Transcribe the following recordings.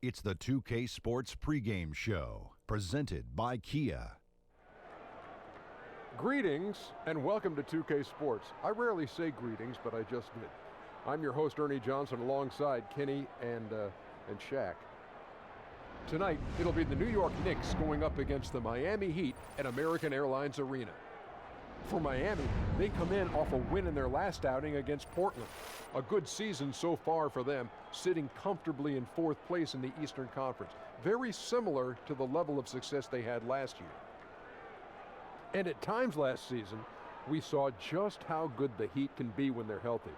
It's the 2K Sports pregame show, presented by Kia. Greetings and welcome to 2K Sports. I rarely say greetings, but I just did. I'm your host, Ernie Johnson, alongside Kenny and Shaq. Tonight, it'll be the New York Knicks going up against the Miami Heat at American Airlines Arena. For Miami, they come in off a win in their last outing against Portland. A good season so far for them, sitting comfortably in fourth place in the Eastern Conference. Very similar to the level of success they had last year. And at times last season, we saw just how good the Heat can be when they're healthy.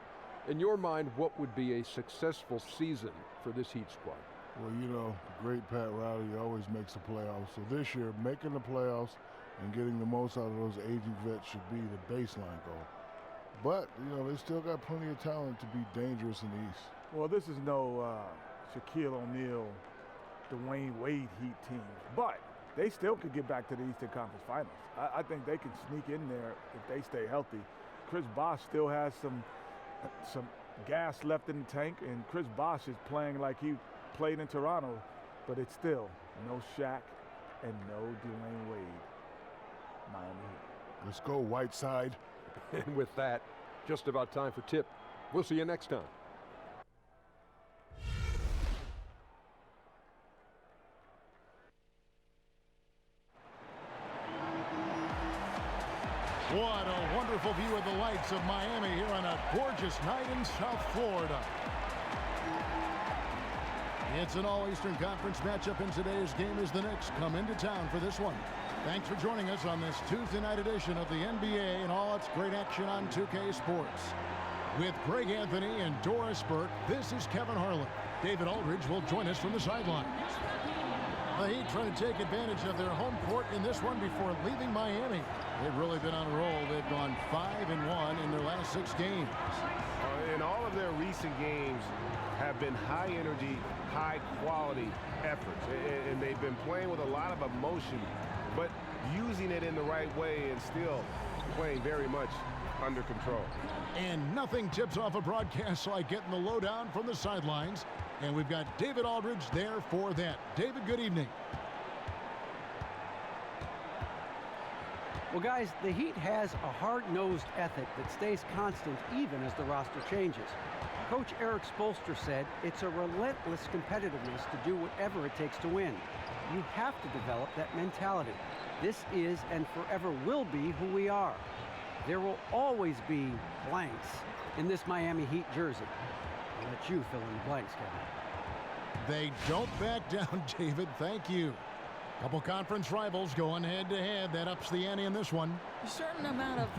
In your mind, what would be a successful season for this Heat squad? Well, you know, the great Pat Riley always makes the playoffs. So this year, making the playoffs and getting the most out of those aging vets should be the baseline goal. But, you know, they still got plenty of talent to be dangerous in the East. Well, this is no Shaquille O'Neal, Dwayne Wade Heat team. But they still could get back to the Eastern Conference Finals. I think they can sneak in there if they stay healthy. Chris Bosh still has some gas left in the tank, and Chris Bosh is playing like he played in Toronto, but it's still no Shaq and no Dwayne Wade. Miami Heat. Let's go, Whiteside. And with that, just about time for tip. We'll see you next time. What a wonderful view of the lights of Miami here on a gorgeous night in South Florida. It's an all-Eastern Conference matchup in today's game as the Knicks come into town for this one. Thanks for joining us on this Tuesday night edition of the NBA and all its great action on 2K Sports. With Greg Anthony and Doris Burke, this is Kevin Harlan. David Aldridge will join us from the sidelines. The Heat trying to take advantage of their home court in this one before leaving Miami. They've really been on a roll. They've gone 5-1 in their last 6 games. And all of their recent games have been high-energy, high-quality efforts. And they've been playing with a lot of emotion, but using it in the right way and still playing very much under control. And nothing tips off a broadcast like getting the lowdown from the sidelines. And we've got David Aldridge there for that. David, good evening. Well, guys, the Heat has a hard-nosed ethic that stays constant even as the roster changes. Coach Eric Spoelstra said it's a relentless competitiveness to do whatever it takes to win. You have to develop that mentality. This is and forever will be who we are. There will always be blanks in this Miami Heat jersey. I'll let you fill in the blanks, Kevin. They don't back down, David. Thank you. Couple conference rivals going head-to-head. That ups the ante in this one. A certain amount of,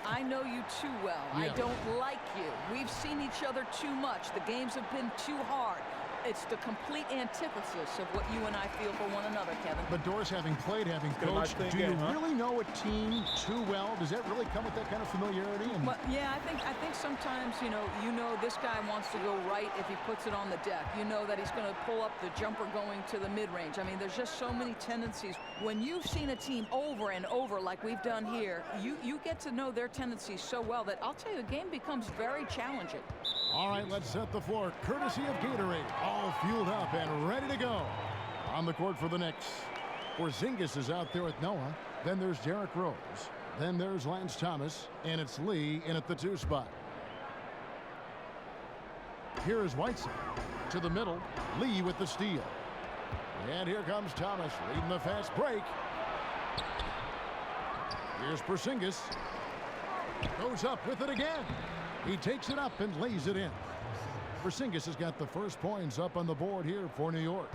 I know you too well. Yeah. I don't like you. We've seen each other too much. The games have been too hard. It's the complete antithesis of what you and I feel for one another, Kevin. But Doris, having played, having coached, do you really know a team too well? Does that really come with that kind of familiarity? Well, yeah, I think sometimes, you know this guy wants to go right if he puts it on the deck. You know that he's going to pull up the jumper going to the mid-range. I mean, there's just so many tendencies. When you've seen a team over and over like we've done here, you get to know their tendencies so well that I'll tell you, the game becomes very challenging. All right, let's set the floor. Courtesy of Gatorade. All fueled up and ready to go. On the court for the Knicks. Porzingis is out there with Noah. Then there's Derrick Rose. Then there's Lance Thomas. And it's Lee in at the 2 spot. Here is Whiteside. To the middle. Lee with the steal. And here comes Thomas leading the fast break. Here's Porzingis. Goes up with it again. He takes it up and lays it in. Porzingis has got the first points up on the board here for New York.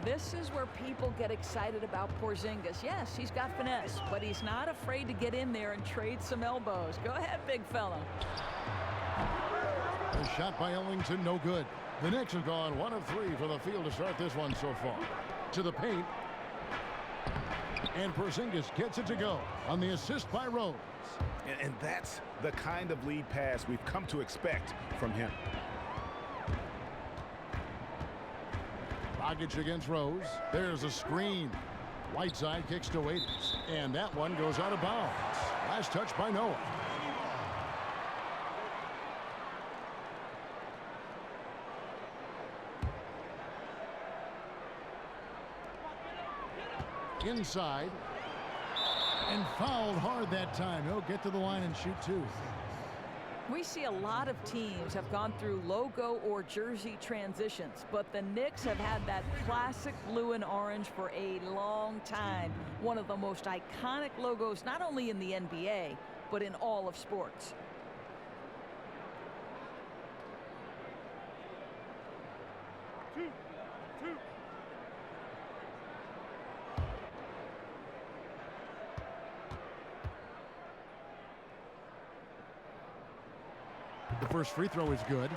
This is where people get excited about Porzingis. Yes, he's got finesse, but he's not afraid to get in there and trade some elbows. Go ahead, big fella. A shot by Ellington, no good. The Knicks have gone 1 of 3 for the field to start this one so far. To the paint. And Porzingis gets it to go on the assist by Rose. And that's the kind of lead pass we've come to expect from him. Dragic against Rose. There's a screen. Whiteside kicks to Waiters. And that one goes out of bounds. Last touch by Noah. Inside. And fouled hard that time. He'll get to the line and shoot two. We see a lot of teams have gone through logo or jersey transitions, but the Knicks have had that classic blue and orange for a long time. One of the most iconic logos, not only in the NBA, but in all of sports. The first free throw is good.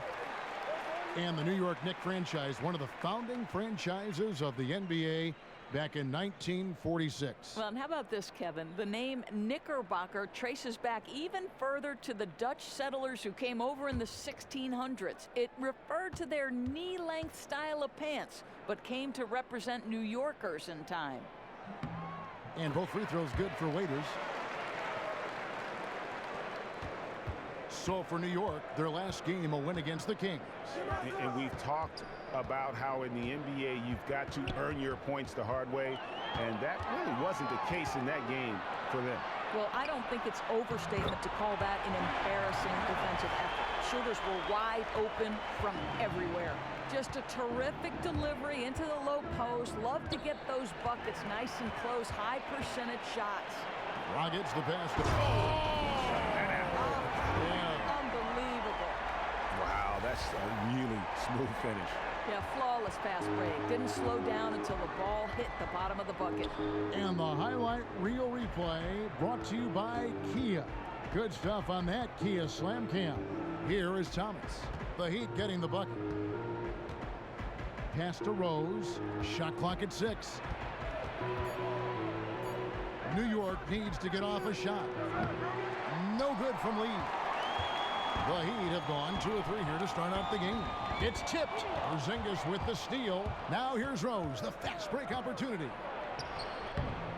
And the New York Knicks franchise, one of the founding franchises of the NBA back in 1946. Well, and how about this, Kevin? The name Knickerbocker traces back even further to the Dutch settlers who came over in the 1600s. It referred to their knee-length style of pants, but came to represent New Yorkers in time. And both free throws good for Waiters. So for New York, their last game, a win against the Kings. And we've talked about how in the NBA you've got to earn your points the hard way, and that really wasn't the case in that game for them. Well, I don't think it's overstatement to call that an embarrassing defensive effort. Shooters were wide open from everywhere. Just a terrific delivery into the low post. Love to get those buckets nice and close, high percentage shots. Rockets the pass. Unbelievable. Wow, that's a really smooth finish. Yeah, flawless fast break. Didn't slow down until the ball hit the bottom of the bucket. And the highlight reel replay brought to you by Kia. Good stuff on that Kia Slam Cam. Here is Thomas. The Heat getting the bucket. Pass to Rose. Shot clock at 6. New York needs to get off a shot. No good from Lee. The Heat have gone 2 of 3 here to start out the game. It's tipped. Porzingis with the steal. Now here's Rose, the fast break opportunity.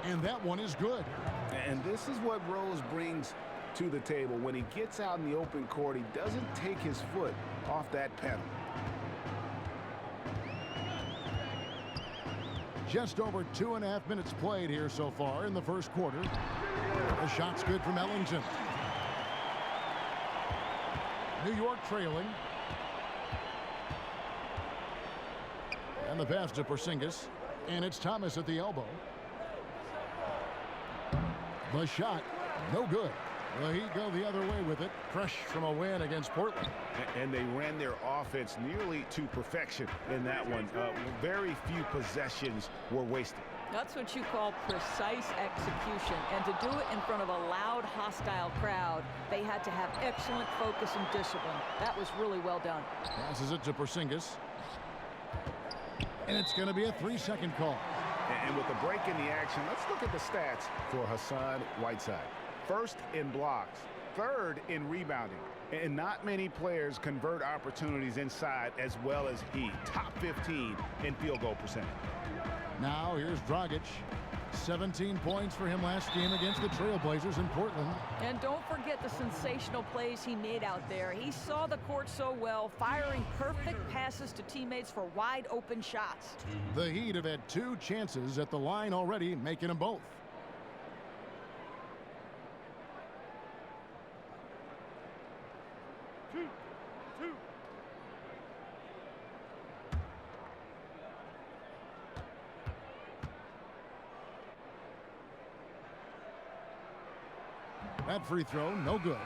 And that one is good. And this is what Rose brings to the table. When he gets out in the open court, he doesn't take his foot off that pedal. Just over 2.5 minutes played here so far in the first quarter. The shot's good from Ellington. New York trailing. And the pass to Porzingis. And it's Thomas at the elbow. The shot, no good. The Heat go the other way with it. Fresh from a win against Portland. And they ran their offense nearly to perfection in that one. Very few possessions were wasted. That's what you call precise execution. And to do it in front of a loud, hostile crowd, they had to have excellent focus and discipline. That was really well done. Passes it to Porzingis. And it's going to be a 3-second call. And with the break in the action, let's look at the stats for Hassan Whiteside. First in blocks, third in rebounding. And not many players convert opportunities inside as well as he. Top 15 in field goal percentage. Now here's Dragic. 17 points for him last game against the Trailblazers in Portland. And don't forget the sensational plays he made out there. He saw the court so well, firing perfect passes to teammates for wide open shots. The Heat have had 2 chances at the line already, making them both. That free throw, no good.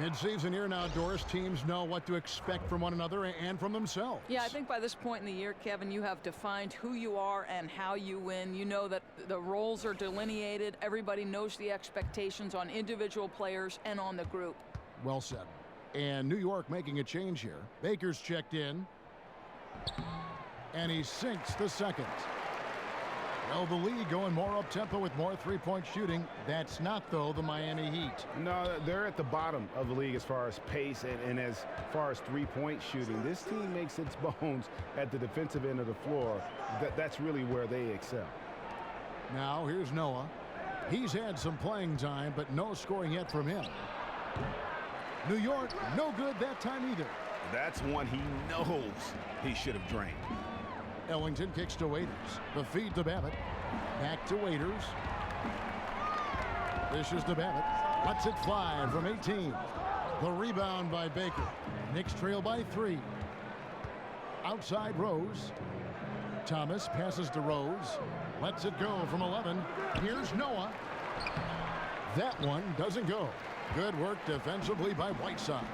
Mid-season here now, Doris, teams know what to expect from one another and from themselves. Yeah, I think by this point in the year, Kevin, you have defined who you are and how you win. You know that the roles are delineated. Everybody knows the expectations on individual players and on the group. Well said. And New York making a change here. Baker's checked in. And he sinks the second. Well, the league going more up-tempo with more three-point shooting. That's not, though, the Miami Heat. No, they're at the bottom of the league as far as pace and as far as three-point shooting. This team makes its bones at the defensive end of the floor. That's really where they excel. Now, here's Noah. He's had some playing time, but no scoring yet from him. New York, no good that time either. That's one he knows he should have drained. Ellington kicks to Waiters. The feed to Babbitt. Back to Waiters. Dishes to Babbitt. Lets it fly from 18. The rebound by Baker. Knicks trail by 3. Outside Rose. Thomas passes to Rose. Lets it go from 11. Here's Noah. That one doesn't go. Good work defensively by Whiteside.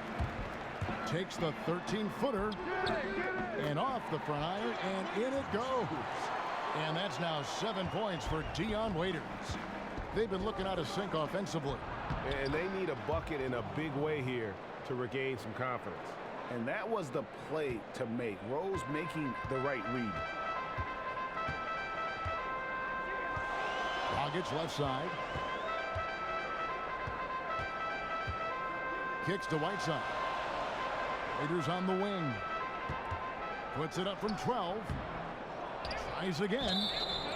Takes the 13-footer and off the front iron, and in it goes. And that's now 7 points for Dion Waiters. They've been looking out of sync offensively. And they need a bucket in a big way here to regain some confidence. And that was the play to make. Rose making the right read. Dragic left side. Kicks to Whiteside. Waiters on the wing. Puts it up from 12. Tries again.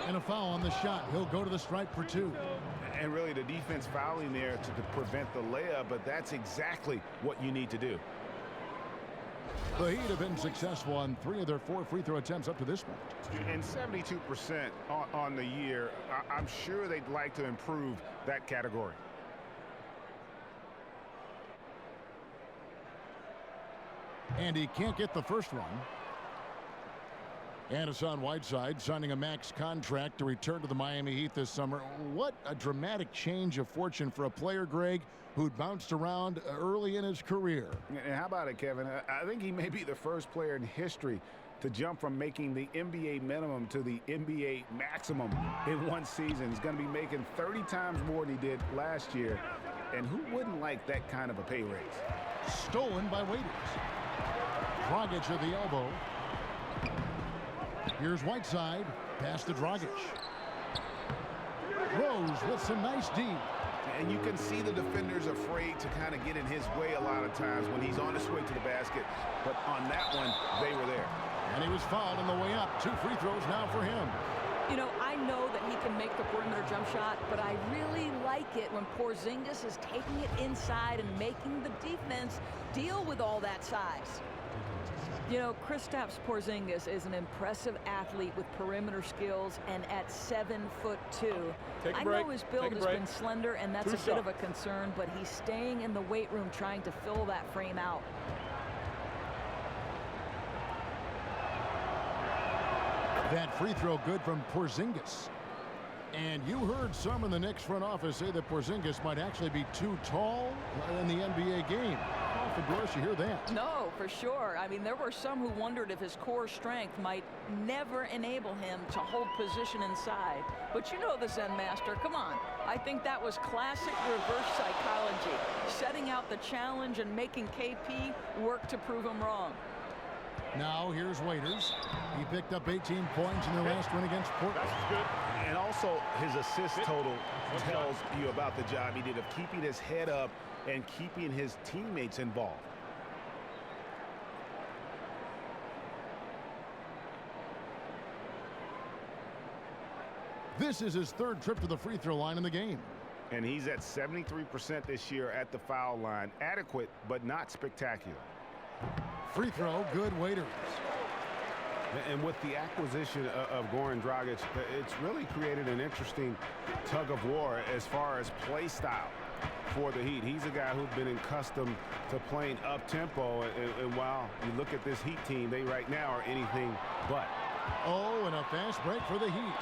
And a foul on the shot. He'll go to the stripe for 2. And really the defense fouling there to prevent the layup, but that's exactly what you need to do. The Heat have been successful on 3 of their 4 free throw attempts up to this point. And 72% on the year. I'm sure they'd like to improve that category. And he can't get the first one. And Hassan Whiteside signing a max contract to return to the Miami Heat this summer. What a dramatic change of fortune for a player, Greg, who'd bounced around early in his career. And how about it, Kevin? I think he may be the first player in history to jump from making the NBA minimum to the NBA maximum in one season. He's going to be making 30 times more than he did last year. And who wouldn't like that kind of a pay raise? Stolen by Waiters. Dragic at the elbow. Here's Whiteside. Pass to Dragic. Rose with some nice D. And you can see the defenders afraid to kind of get in his way a lot of times when he's on his way to the basket. But on that one, they were there. And he was fouled on the way up. 2 free throws now for him. You know, I know that he can make the perimeter jump shot, but I really like it when Porzingis is taking it inside and making the defense deal with all that size. You know, Kristaps Porzingis is an impressive athlete with perimeter skills, and at 7'2". I know his build has been slender, and that's a bit of a concern, but he's staying in the weight room trying to fill that frame out. That free throw good from Porzingis. And you heard some in the Knicks front office say that Porzingis might actually be too tall in the NBA game. Off the Doris, you hear that? No, for sure. I mean, there were some who wondered if his core strength might never enable him to hold position inside. But you know the Zen Master. Come on. I think that was classic reverse psychology. Setting out the challenge and making KP work to prove him wrong. Now here's Waiters. He picked up 18 points in their last win against Portland. That's good. And also his assist total tells you about the job he did of keeping his head up and keeping his teammates involved. This is his 3rd trip to the free throw line in the game. And he's at 73% this year at the foul line. Adequate, but not spectacular. Free throw, good. Waiters. And with the acquisition of Goran Dragic, it's really created an interesting tug of war as far as play style for the Heat. He's a guy who's been accustomed to playing up-tempo, and while you look at this Heat team, they right now are anything but. Oh, and a fast break for the Heat.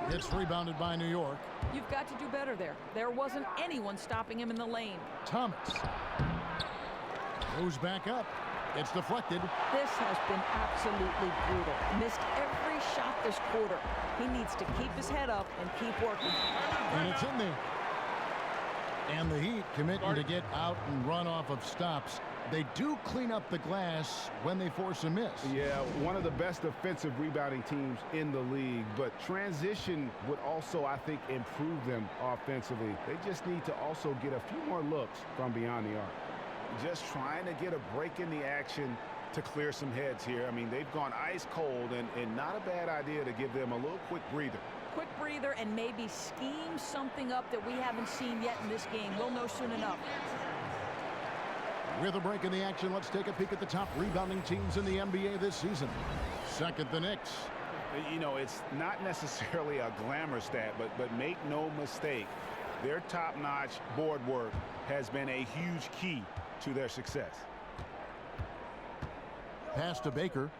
It's rebounded by New York. You've got to do better there. There wasn't anyone stopping him in the lane. Thomas goes back up. It's deflected. This has been absolutely brutal. Missed every shot this quarter. He needs to keep his head up and keep working. And it's in there. And the Heat committing to get out and run off of stops. They do clean up the glass when they force a miss. Yeah, one of the best defensive rebounding teams in the league, but transition would also, I think, improve them offensively. They just need to also get a few more looks from beyond the arc. Just trying to get a break in the action to clear some heads here. I mean, they've gone ice cold, and not a bad idea to give them a little quick breather. Quick breather and maybe scheme something up that we haven't seen yet in this game. We'll know soon enough. With a break in the action, let's take a peek at the top rebounding teams in the NBA this season. Second, the Knicks. You know, it's not necessarily a glamour stat, but make no mistake, their top-notch board work has been a huge key to their success. Pass to Baker.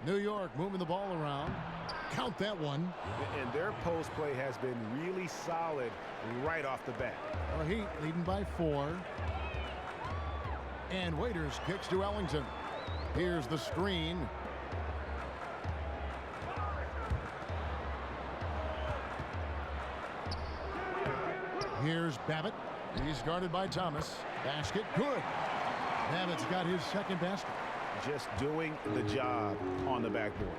New York moving the ball around. Count that one. And their post play has been really solid right off the bat. The Heat leading by 4. And Waiters kicks to Ellington. Here's the screen. Here's Babbitt. He's guarded by Thomas. Basket, good. Babbitt's got his second basket. Just doing the job on the backboard.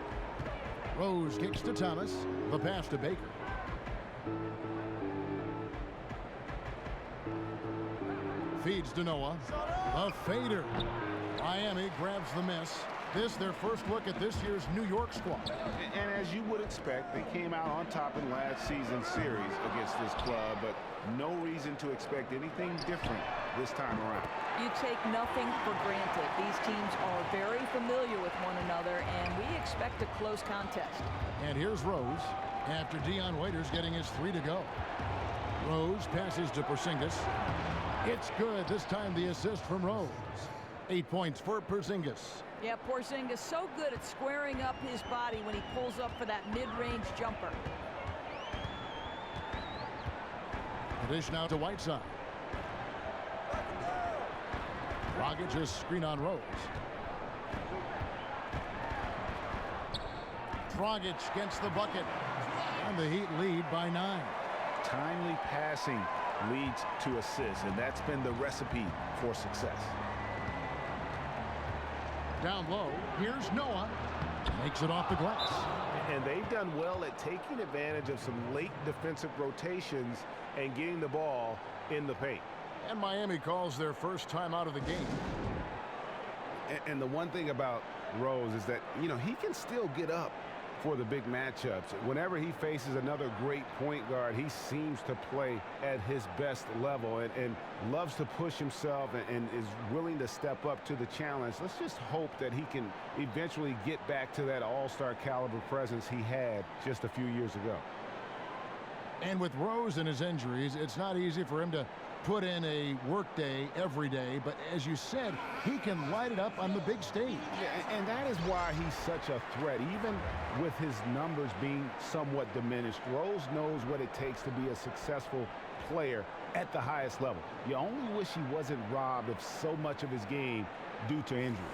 Rose kicks to Thomas. The pass to Baker. Feeds to Noah. A fader. Miami grabs the miss. This their first look at this year's New York squad. And as you would expect, they came out on top in last season's series against this club, but no reason to expect anything different this time around. You take nothing for granted. These teams are very familiar with one another, and we expect a close contest. And here's Rose after Dion Waiters getting his 3 to go. Rose passes to Porzingis. It's good. This time the assist from Rose. 8 points for Porzingis. Yeah, Porzingis so good at squaring up his body when he pulls up for that mid-range jumper. Dish now to Whiteside. Dragic just screen on Rose. Dragic gets the bucket. And the Heat lead by 9. Timely passing leads to assists, and that's been the recipe for success. Down low, here's Noah. Makes it off the glass. And they've done well at taking advantage of some late defensive rotations and getting the ball in the paint. And Miami calls their first time out of the game. And the one thing about Rose is that, you know, he can still get up for the big matchups. Whenever he faces another great point guard, he seems to play at his best level and loves to push himself and is willing to step up to the challenge. Let's just hope that he can eventually get back to that all-star caliber presence he had just a few years ago. And with Rose and his injuries, it's not easy for him to put in a work day every day, but as you said, he can light it up on the big stage. Yeah, and that is why he's such a threat. Even with his numbers being somewhat diminished, Rose knows what it takes to be a successful player at the highest level. You only wish he wasn't robbed of so much of his game due to injury.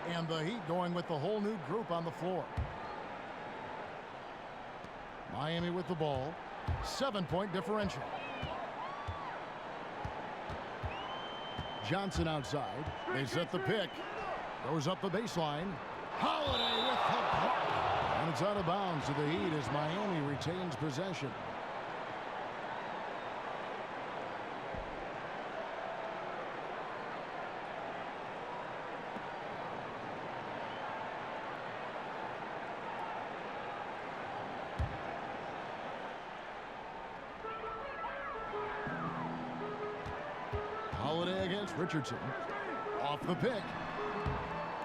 And the Heat going with the whole new group on the floor. Miami with the ball. 7-point differential. Johnson outside. They set the pick. Goes up the baseline. Holiday with the block. And it's out of bounds to the Heat as Miami retains possession. Holiday against Richardson. Off the pick.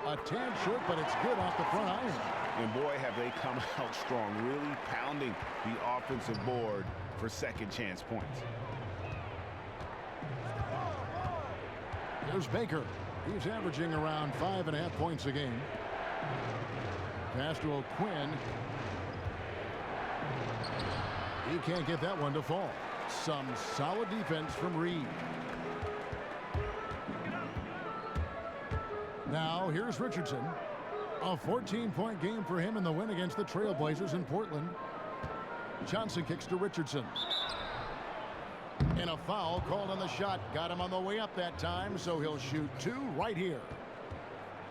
A tad short, but it's good off the front iron. And boy, have they come out strong, really pounding the offensive board for second chance points. Here's Baker. He's averaging around 5.5 points a game. Pass to O'Quinn. He can't get that one to fall. Some solid defense from Reed. Now, here's Richardson. A 14-point game for him in the win against the Trailblazers in Portland. Johnson kicks to Richardson. And a foul called on the shot. Got him on the way up that time, so he'll shoot 2 right here.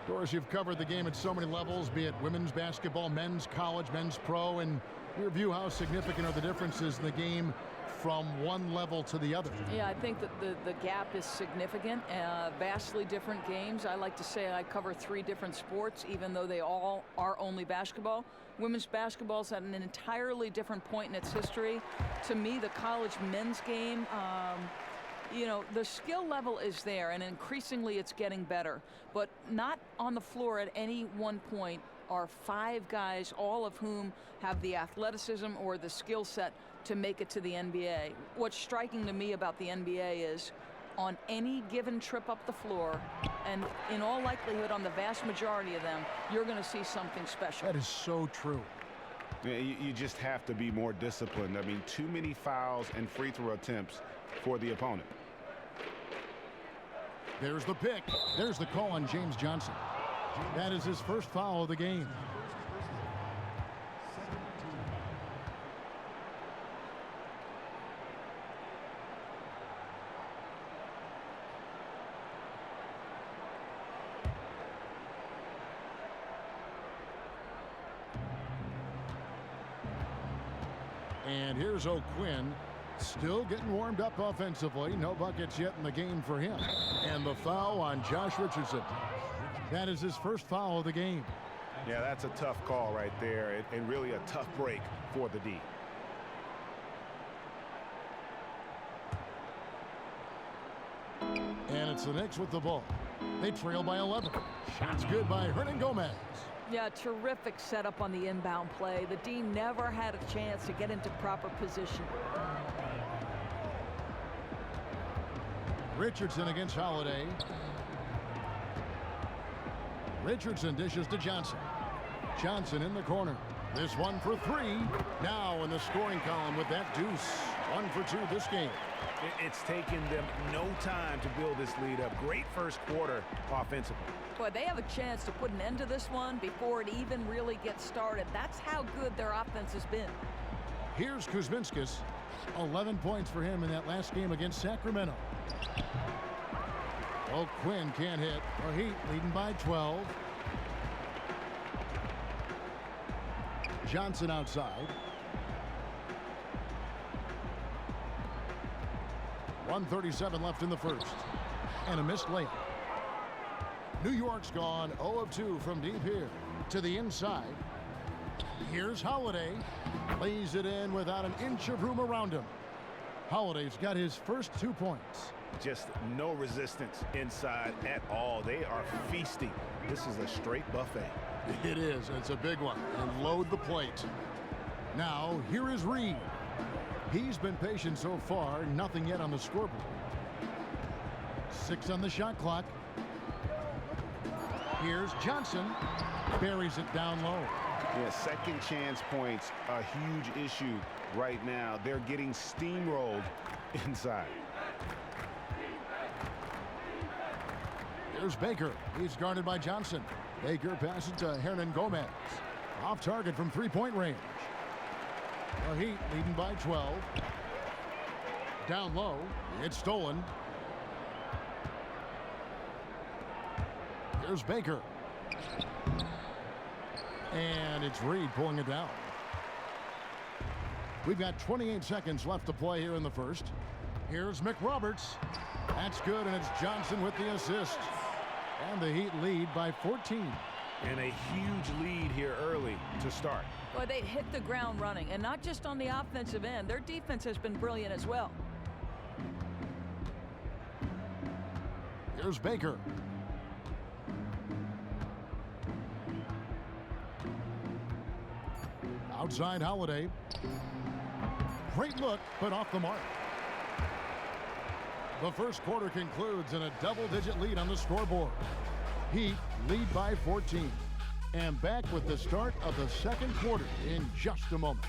Of course, you've covered the game at so many levels, be it women's basketball, men's college, men's pro, and your view how significant are the differences in the game from one level to the other. Yeah, I think that the gap is significant. Vastly different games. I like to say I cover 3 different sports, even though they all are only basketball. Women's basketball's at an entirely different point in its history. To me, the college men's game You know, the skill level is there, and increasingly it's getting better. But not on the floor at any one point are 5 guys, all of whom have the athleticism or the skill set to make it to the NBA. What's striking to me about the NBA is on any given trip up the floor, and in all likelihood on the vast majority of them, you're going to see something special. That is so true. Yeah, you just have to be more disciplined. I mean, too many fouls and free throw attempts for the opponent. There's the pick. There's the call on James Johnson. That is his first foul of the game. And here's O'Quinn, still getting warmed up offensively. No buckets yet in the game for him. And the foul on Josh Richardson. That is his first foul of the game. Yeah, that's a tough call right there, and really a tough break for the D. And it's the Knicks with the ball. They trail by 11. Shots good by Hernan Gomez. Yeah, terrific setup on the inbound play. The D never had a chance to get into proper position. Richardson against Holiday. Richardson dishes to Johnson. Johnson in the corner. This one for 3. Now in the scoring column with that deuce. 1 for 2 this game. It's taken them no time to build this lead up. Great first quarter offensively. Boy, they have a chance to put an end to this one before it even really gets started. That's how good their offense has been. Here's Kuzminskas. 11 points for him in that last game against Sacramento. O'Quinn can't hit. The Heat leading by 12. Johnson outside. 1:37 left in the first. And a missed layup. New York's gone 0 of 2 from deep here to the inside. Here's Holiday. Lays it in without an inch of room around him. Holiday's got his first 2 points. Just no resistance inside at all. They are feasting. This is a straight buffet. It is. It's a big one. And load the plate. Now, here is Reed. He's been patient so far. Nothing yet on the scoreboard. 6 on the shot clock. Here's Johnson. Buries it down low. Yeah, second chance points, a huge issue right now. They're getting steamrolled inside. Here's Baker. He's guarded by Johnson. Baker passes to Hernan Gomez. Off target from 3-point range. The Heat leading by 12. Down low. It's stolen. Here's Baker. And it's Reed pulling it down. We've got 28 seconds left to play here in the first. Here's McRoberts. That's good, and it's Johnson with the assist. And the Heat lead by 14. And a huge lead here early to start. Boy, they hit the ground running, and not just on the offensive end. Their defense has been brilliant as well. Here's Baker. Outside Holiday. Great look, but off the mark. The first quarter concludes in a double-digit lead on the scoreboard. Heat lead by 14. And back with the start of the second quarter in just a moment.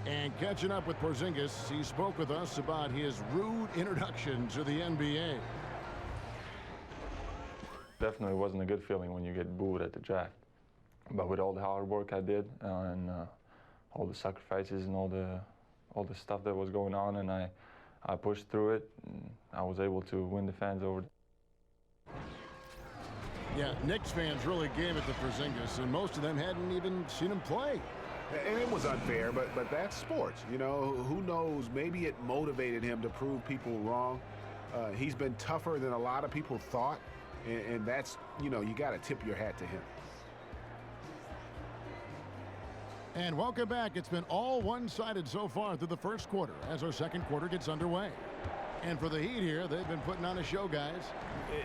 And catching up with Porzingis, he spoke with us about his rude introduction to the NBA. Definitely wasn't a good feeling when you get booed at the draft. But with all the hard work I did and all the sacrifices and all the stuff that was going on, and I pushed through it, and I was able to win the fans over. Yeah, Knicks fans really gave it to Porzingis, and most of them hadn't even seen him play. And it was unfair, but that's sports. You know, who knows? Maybe it motivated him to prove people wrong. He's been tougher than a lot of people thought, and that's, you know, you got to tip your hat to him. And welcome back. It's been all one-sided so far through the first quarter as our second quarter gets underway. And for the Heat here, they've been putting on a show, guys.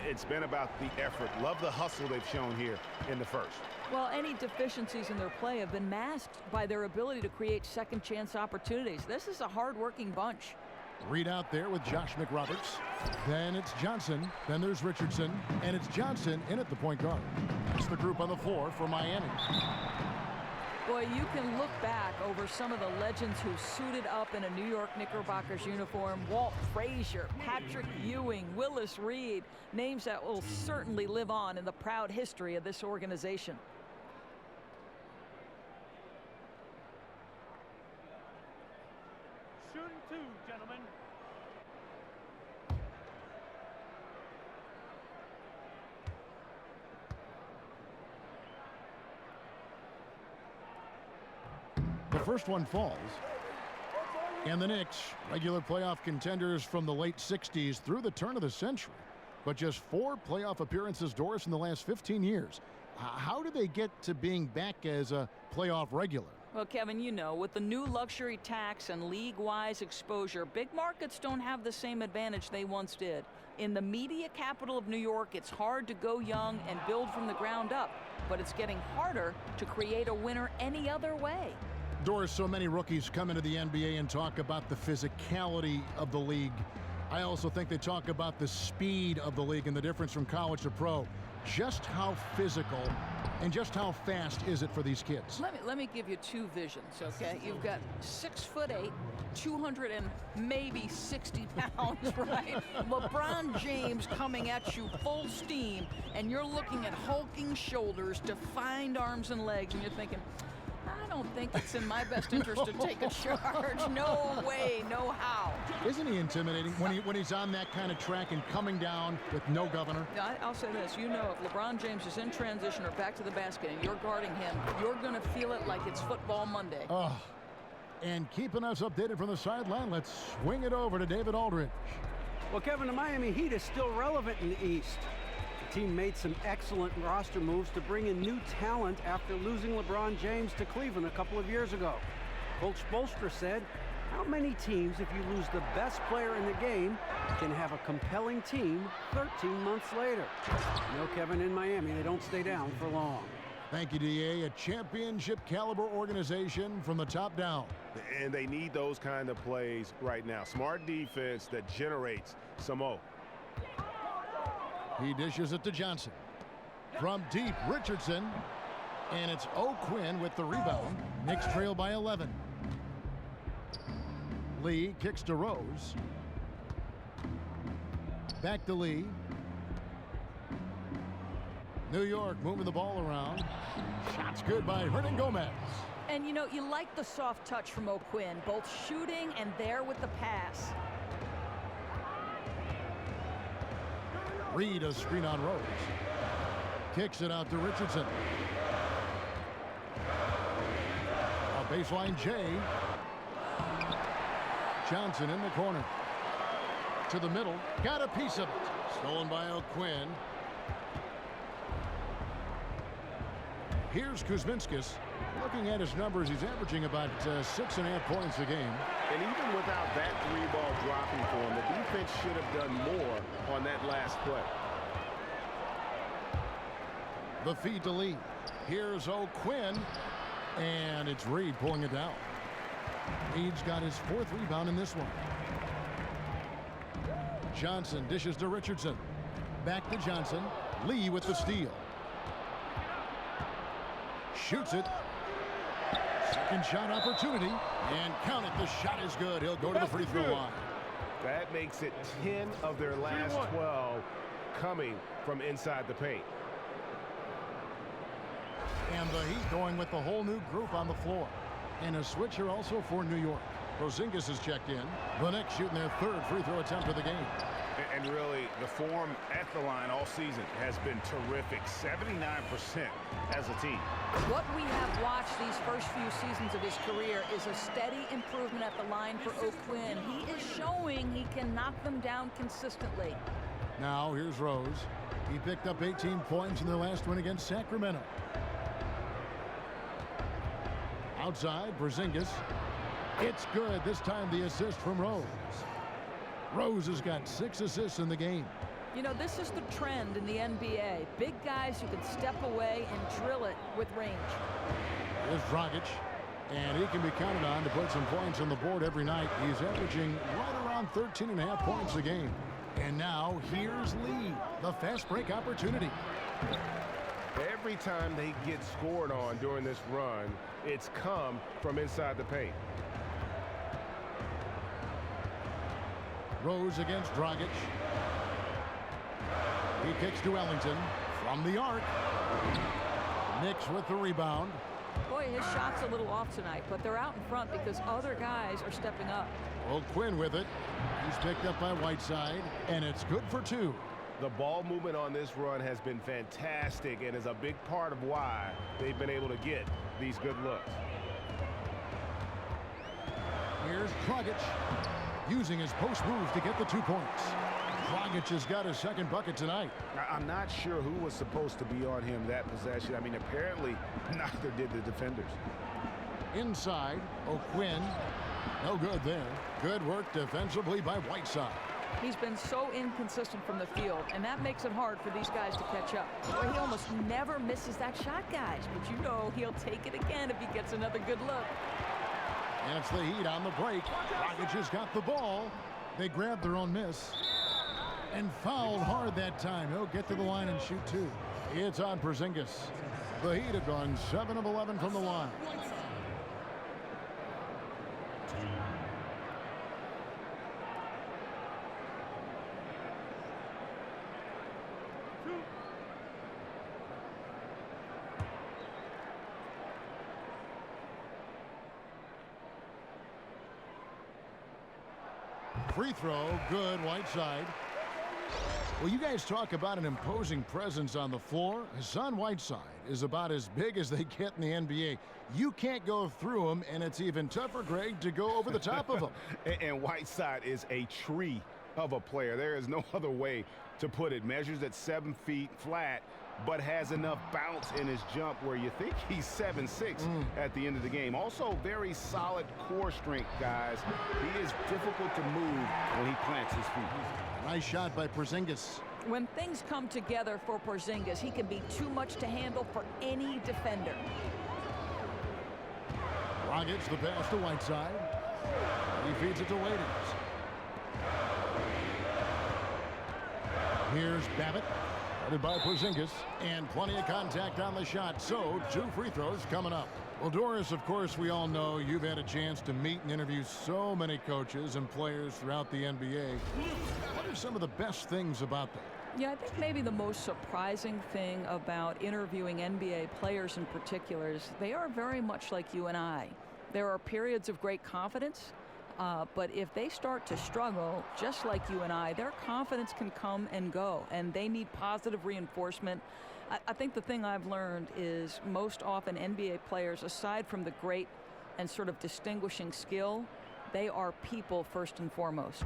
It's been about the effort. Love the hustle they've shown here in the first. Well, any deficiencies in their play have been masked by their ability to create second chance opportunities. This is a hard-working bunch. Reed out there with Josh McRoberts. Then it's Johnson. Then there's Richardson. And it's Johnson in at the point guard. That's the group on the floor for Miami. Boy, you can look back over some of the legends who suited up in a New York Knickerbockers uniform. Walt Frazier, Patrick Ewing, Willis Reed, names that will certainly live on in the proud history of this organization. Shooting two, gentlemen. The first one falls. And the Knicks, regular playoff contenders from the late 60s through the turn of the century. But just 4 playoff appearances, Doris, in the last 15 years. How do they get to being back as a playoff regular? Well, Kevin, you know, with the new luxury tax and league-wise exposure, big markets don't have the same advantage they once did. In the media capital of New York, it's hard to go young and build from the ground up, but it's getting harder to create a winner any other way. Doris, so many rookies come into the NBA and talk about the physicality of the league. I also think they talk about the speed of the league and the difference from college to pro. Just how physical and just how fast is it for these kids? Let me give you 2 visions, okay? You've got 6'8", 200 and maybe 60 pounds, right? LeBron James coming at you full steam, and you're looking at hulking shoulders, defined arms and legs, and you're thinking, I don't think it's in my best interest to take a charge. No way, no how. Isn't he intimidating when he's on that kind of track and coming down with no governor? I'll say this. You know, if LeBron James is in transition or back to the basket and you're guarding him, you're going to feel it like it's football Monday. Oh, and keeping us updated from the sideline, let's swing it over to David Aldridge. Well, Kevin, the Miami Heat is still relevant in the East. The team made some excellent roster moves to bring in new talent after losing LeBron James to Cleveland a couple of years ago. Coach Spoelstra said, how many teams, if you lose the best player in the game, can have a compelling team 13 months later? You know, Kevin, in Miami, they don't stay down for long. Thank you, DA. A championship caliber organization from the top down. And they need those kind of plays right now. Smart defense that generates some O. He dishes it to Johnson. From deep, Richardson. And it's O'Quinn with the rebound. Knicks trail by 11. Lee kicks to Rose. Back to Lee. New York moving the ball around. Shots good by Hernan Gomez. And, you know, you like the soft touch from O'Quinn, both shooting and there with the pass. Reed, a screen on Rose. Kicks it out to Richardson. A baseline J. Johnson in the corner. To the middle. Got a piece of it. Stolen by O'Quinn. Here's Kuzminskis. Looking at his numbers, he's averaging about 6.5 points a game. And even without that 3-ball dropping for him, the defense should have done more on that last play. The feed to Lee. Here's O'Quinn. And it's Reed pulling it down. Reed's got his 4th rebound in this one. Johnson dishes to Richardson. Back to Johnson. Lee with the steal. Shoots it. Second shot opportunity. And count it. The shot is good. He'll go to the free throw line. That makes it 10 of their last 12 coming from inside the paint. And the Heat going with the whole new group on the floor. And a switcher also for New York. Porzingis is checked in. The Knicks shooting their 3rd free throw attempt of the game. And really, the form at the line all season has been terrific. 79% as a team. What we have watched these first few seasons of his career is a steady improvement at the line for O'Quinn. He is showing he can knock them down consistently. Now here's Rose. He picked up 18 points in their last win against Sacramento. Outside, Porzingis. It's good. This time the assist from Rose. Rose has got 6 assists in the game. You know, this is the trend in the NBA. Big guys who can step away and drill it with range. Here's Dragic, and he can be counted on to put some points on the board every night. He's averaging right around 13.5 points a game. And now here's Lee, the fast break opportunity. Every time they get scored on during this run, it's come from inside the paint. Rose against Dragic. He kicks to Ellington from the arc. Knicks with the rebound. Boy, his shot's a little off tonight, but they're out in front because other guys are stepping up. O'Quinn with it. He's picked up by Whiteside, and it's good for 2. The ball movement on this run has been fantastic and is a big part of why they've been able to get these good looks. Here's Dragic, using his post move to get the 2 points. Dragic has got his second bucket tonight. I'm not sure who was supposed to be on him that possession. I mean, apparently neither did the defenders. Inside, O'Quinn. No good there. Good work defensively by Whiteside. He's been so inconsistent from the field, and that makes it hard for these guys to catch up. Boy, he almost never misses that shot, guys. But you know he'll take it again if he gets another good look. And it's the Heat on the break. Dragic has got the ball. They grabbed their own miss and fouled hard that time. He'll get to the line and shoot 2. It's on Porzingis. The Heat have gone 7 of 11 from the line. Free throw, good, Whiteside. Well, you guys talk about an imposing presence on the floor. Hassan Whiteside is about as big as they get in the NBA. You can't go through him, and it's even tougher, Greg, to go over the top of him. And Whiteside is a tree of a player. There is no other way to put it. Measures at 7 feet flat, but has enough bounce in his jump where you think he's 7'6" at the end of the game. Also, very solid core strength, guys. He is difficult to move when he plants his feet. Nice shot by Porzingis. When things come together for Porzingis, he can be too much to handle for any defender. Dragic the pass to Whiteside. He feeds it to Waiters. Here's Babbitt. Guarded by Porzingis, and plenty of contact on the shot, so 2 free throws coming up. Well, Doris, of course, we all know you've had a chance to meet and interview so many coaches and players throughout the NBA. What are some of the best things about that? Yeah, I think maybe the most surprising thing about interviewing NBA players in particular is they are very much like you and I. There are periods of great confidence, but if they start to struggle, just like you and I, their confidence can come and go, and they need positive reinforcement. I think the thing I've learned is most often NBA players, aside from the great and sort of distinguishing skill, they are people first and foremost.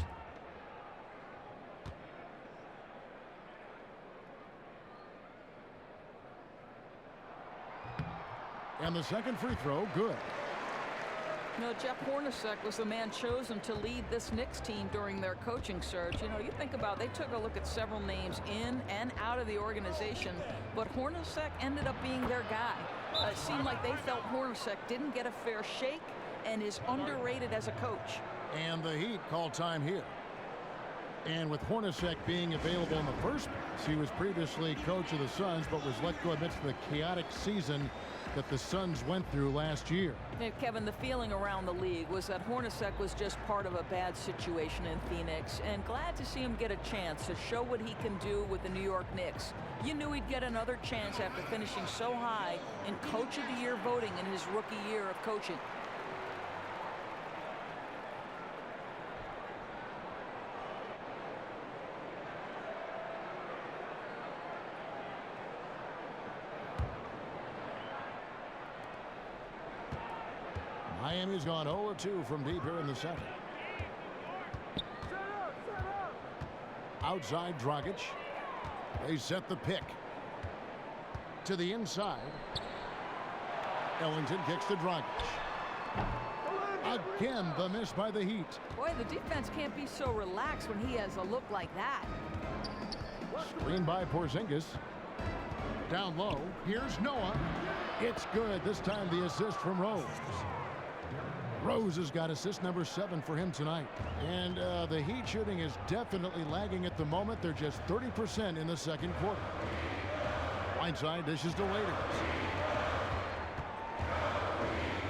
And the second free throw, good. You know, Jeff Hornacek was the man chosen to lead this Knicks team during their coaching search. You know, you think about, they took a look at several names in and out of the organization, but Hornacek ended up being their guy. It seemed like they felt Hornacek didn't get a fair shake and is underrated as a coach. And the Heat call time here. And with Hornacek being available in the first place, he was previously coach of the Suns, but was let go amidst the chaotic season that the Suns went through last year. Yeah, Kevin, the feeling around the league was that Hornacek was just part of a bad situation in Phoenix, and glad to see him get a chance to show what he can do with the New York Knicks. You knew he'd get another chance after finishing so high in Coach of the Year voting in his rookie year of coaching. Miami's gone 0-2 from deep here in the second. Outside Dragic. They set the pick. To the inside. Ellington kicks to Dragic. Again, the miss by the Heat. Boy, the defense can't be so relaxed when he has a look like that. Screen by Porzingis. Down low. Here's Noah. It's good. This time the assist from Rose. Rose has got assist number 7 for him tonight. And the Heat shooting is definitely lagging at the moment. They're just 30% in the second quarter. Whiteside dishes to Waiters.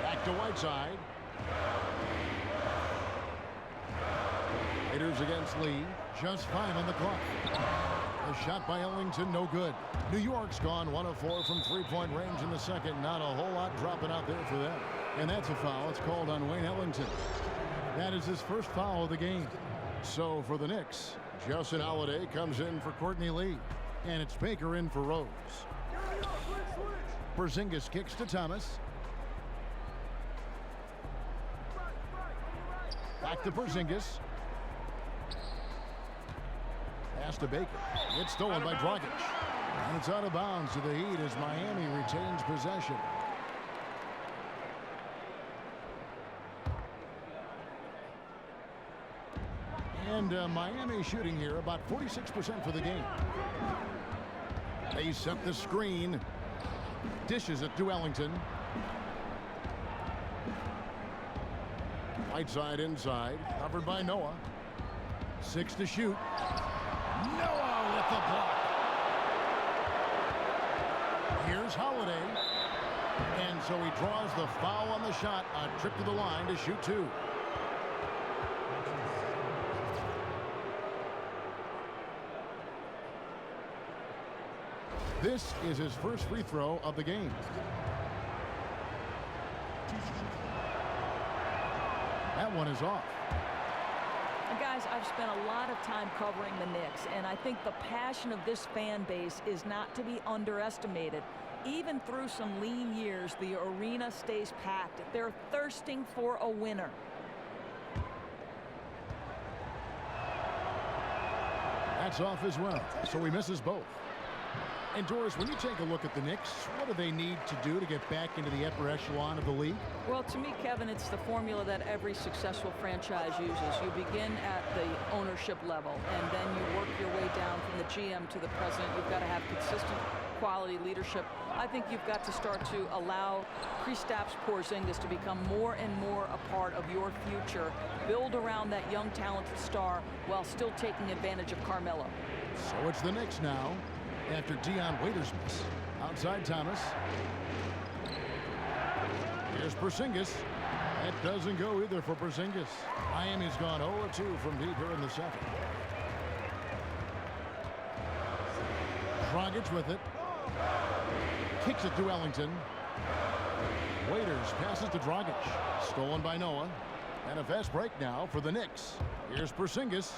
Back to Whiteside. Waiters against Lee. Just 5 on the clock. A shot by Ellington, no good. New York's gone 1 of 4 from three-point range in the second. Not a whole lot dropping out there for them. And that's a foul. It's called on Wayne Ellington. That is his first foul of the game. So for the Knicks, Justin Holiday comes in for Courtney Lee. And it's Baker in for Rose. Porzingis kicks to Thomas. Back to Porzingis. Pass to Baker. It's stolen by Dragic. And it's out of bounds to the Heat as Miami retains possession. And Miami shooting here about 46% for the game. They set the screen. Dishes it to Ellington. Whiteside inside. Covered by Noah. 6 to shoot. Noah with the block. Here's Holiday. And so he draws the foul on the shot. A trip to the line to shoot 2. This is his first free throw of the game. That one is off. And guys, I've spent a lot of time covering the Knicks, and I think the passion of this fan base is not to be underestimated. Even through some lean years, the arena stays packed. They're thirsting for a winner. That's off as well, so he misses both. And Doris, when you take a look at the Knicks, what do they need to do to get back into the upper echelon of the league? Well, to me, Kevin, it's the formula that every successful franchise uses. You begin at the ownership level, and then you work your way down from the GM to the president. You've got to have consistent quality leadership. I think you've got to start to allow Kristaps Porzingis to become more and more a part of your future. Build around that young, talented star while still taking advantage of Carmelo. So it's the Knicks now. After Dion Waiters' miss. Outside Thomas. Here's Porzingis. That doesn't go either for Porzingis. Miami's gone 0-2 from deep here in the second. Dragic with it. Kicks it to Ellington. Waiters passes to Dragic. Stolen by Noah. And a fast break now for the Knicks. Here's Porzingis.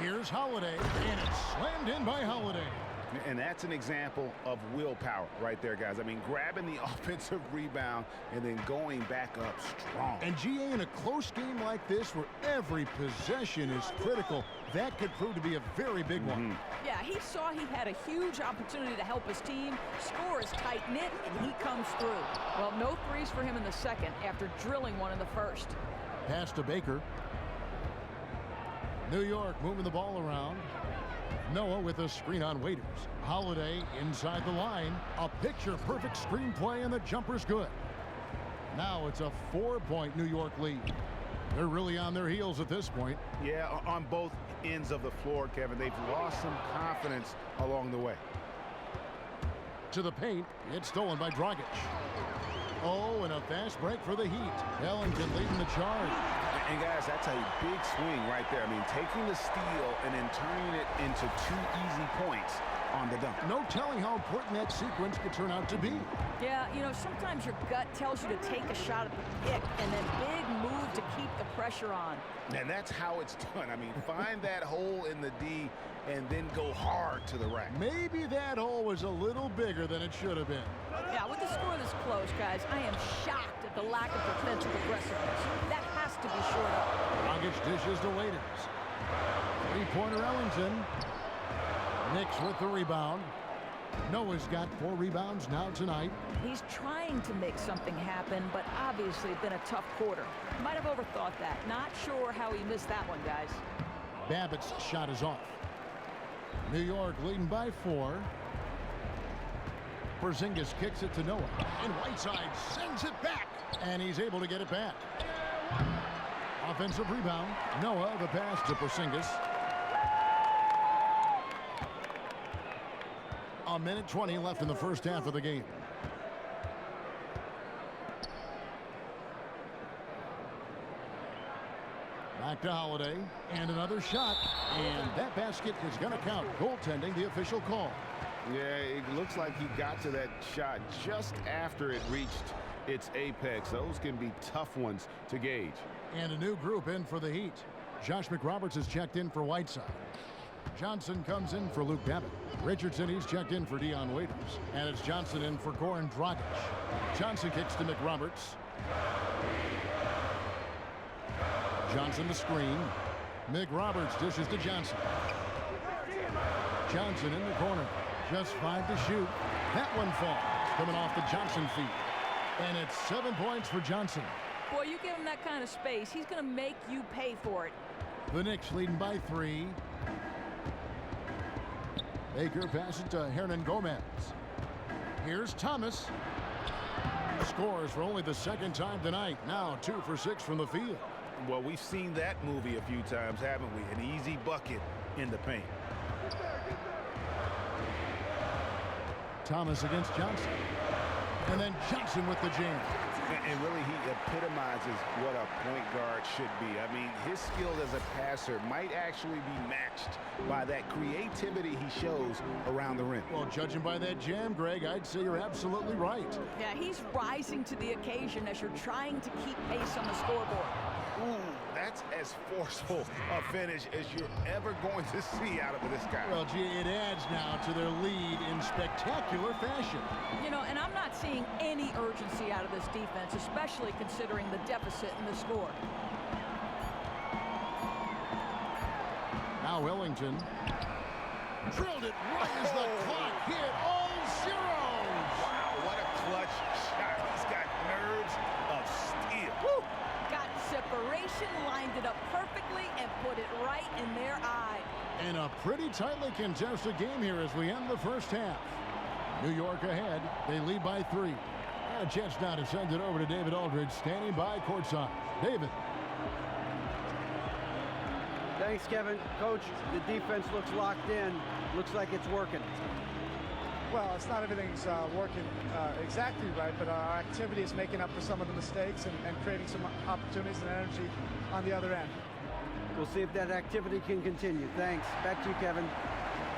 Here's Holiday, and it's slammed in by Holiday. And that's an example of willpower right there, guys. I mean, grabbing the offensive rebound and then going back up strong. And GA, in a close game like this where every possession is critical, that could prove to be a very big one. Yeah, he saw he had a huge opportunity to help his team. Score is tight-knit, and he comes through. Well, no threes for him in the second after drilling one in the first. Pass to Baker. New York moving the ball around. Noah with a screen on Waiters. Holiday inside the line. A picture-perfect screenplay, and the jumper's good. Now it's a 4-point New York lead. They're really on their heels at this point. Yeah, on both ends of the floor, Kevin. They've lost some confidence along the way. To the paint. It's stolen by Dragic. Oh, and a fast break for the Heat. Ellington leading the charge. And guys, that's a big swing right there. I mean, taking the steal and then turning it into 2 easy points on on the dunk. No telling how important that sequence could turn out to be. Yeah, you know, sometimes your gut tells you to take a shot at the pick and then big move to keep the pressure on. And that's how it's done. I mean, find that hole in the D and then go hard to the rack. Maybe that hole was a little bigger than it should have been. Yeah, with the score this close, guys, I am shocked at the lack of defensive aggressiveness. That has to be shored up. Dragic dishes to Waiters. Three-pointer Ellington. Knicks with the rebound. Noah's got 4 rebounds now tonight. He's trying to make something happen, but obviously been a tough quarter. Might have overthought that. Not sure how he missed that one, guys. Babbitt's shot is off. New York leading by 4. Porzingis kicks it to Noah. And Whiteside sends it back. And he's able to get it back. Offensive rebound. Noah, the pass to Porzingis. A minute 20 left in the first half of the game. Back to Holiday. And another shot. And that basket is going to count. Goaltending, the official call. Yeah, it looks like he got to that shot just after it reached its apex. Those can be tough ones to gauge. And a new group in for the Heat. Josh McRoberts is checked in for Whiteside. Johnson comes in for Luke Babbitt. Richardson, he's checked in for Dion Waiters. And it's Johnson in for Goran Dragic. Johnson kicks to McRoberts. Johnson the screen. McRoberts dishes to Johnson. Johnson in the corner. Just 5 to shoot. That one falls. Coming off the Johnson feet. And it's 7 points for Johnson. Boy, you give him that kind of space, he's going to make you pay for it. The Knicks leading by 3. Baker passes to Hernan Gomez. Here's Thomas. Scores for only the second time tonight. Now 2 for 6 from the field. Well, we've seen that movie a few times, haven't we? An easy bucket in the paint. Thomas against Johnson. And then Johnson with the jam. And really, he epitomizes what a point guard should be. I mean, his skill as a passer might actually be matched by that creativity he shows around the rim. Well, judging by that jam, Greg, I'd say you're absolutely right. Yeah, he's rising to the occasion as you're trying to keep pace on the scoreboard. Ooh, that's as forceful a finish as you're ever going to see out of this guy. Well, gee, it adds now to their lead in spectacular fashion. You know, and I'm not seeing any urgency out of this defense, especially considering the deficit in the score. Now Ellington drilled it right as the clock hit all zeros. Wow, what a clutch shot. He's got nerves of steel. Woo! Got separation, lined it up perfectly, and put it right in their eye. And a pretty tightly contested game here as we end the first half. New York ahead. They lead by 3. And a chance now to send it over to David Aldridge, standing by courtside. David. Thanks, Kevin. Coach, the defense looks locked in. Looks like it's working. Well, it's not everything's working exactly right, but our activity is making up for some of the mistakes and creating some opportunities and energy on the other end. We'll see if that activity can continue. Thanks. Back to you, Kevin.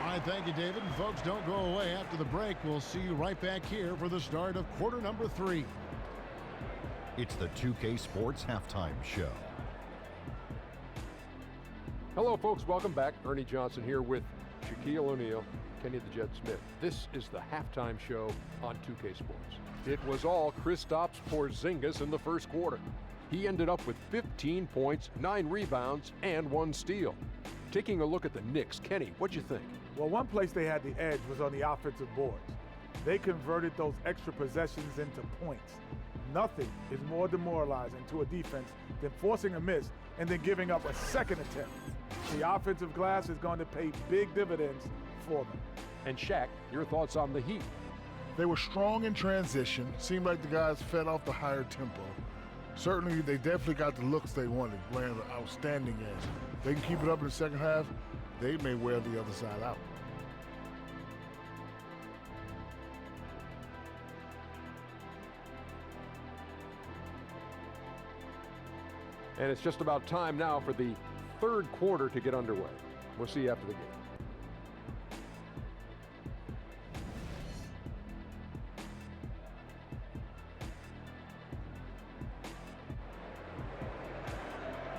All right, thank you, David. And folks, don't go away after the break. We'll see you right back here for the start of quarter number 3. It's the 2K Sports Halftime Show. Hello, folks. Welcome back. Ernie Johnson here with Shaquille O'Neal, Kenny the Jet Smith. This is the halftime show on 2K Sports. It was all Kristaps Porzingis in the first quarter. He ended up with 15 points, 9 rebounds, and 1 steal. Taking a look at the Knicks, Kenny, what'd you think? Well, one place they had the edge was on the offensive boards. They converted those extra possessions into points. Nothing is more demoralizing to a defense than forcing a miss and then giving up a second attempt. The offensive glass is going to pay big dividends for them. And Shaq, your thoughts on the Heat? They were strong in transition. Seemed like the guys fed off the higher tempo. Certainly, they definitely got the looks they wanted, playing an outstanding game. They can keep it up in the second half, they may wear the other side out. And it's just about time now for the third quarter to get underway. We'll see you after the game.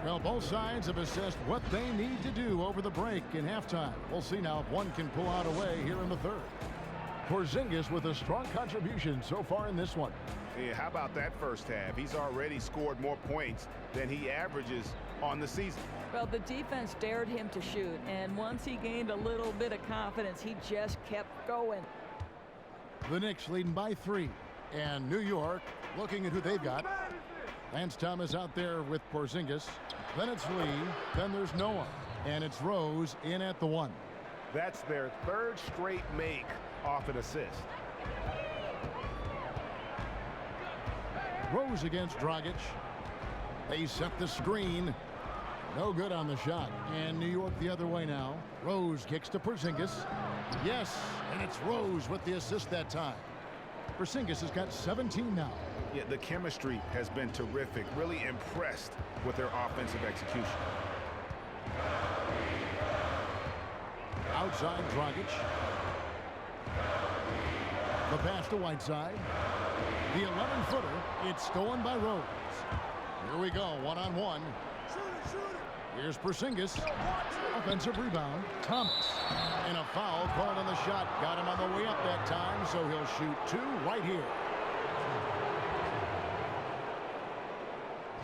Well, both sides have assessed what they need to do over the break in halftime. We'll see now if one can pull out a way here in the third. Porzingis with a strong contribution so far in this one. Yeah, how about that first half? He's already scored more points than he averages on the season. Well, the defense dared him to shoot, and once he gained a little bit of confidence, he just kept going. The Knicks leading by 3. And New York looking at who they've got. Lance Thomas out there with Porzingis. Then it's Lee. Then there's Noah. And it's Rose in at the 1. That's their third straight make off an assist. Rose against Dragic. They set the screen. No good on the shot. And New York the other way now. Rose kicks to Porzingis. Yes, and it's Rose with the assist that time. Porzingis has got 17 now. Yeah, the chemistry has been terrific. Really impressed with their offensive execution. Outside Dragic. The pass to Whiteside. The 11-footer. It's stolen by Rose. Here we go, one-on-one. Here's Porzingis. Offensive rebound. Thomas. And a foul called on the shot. Got him on the way up that time, so he'll shoot 2 right here.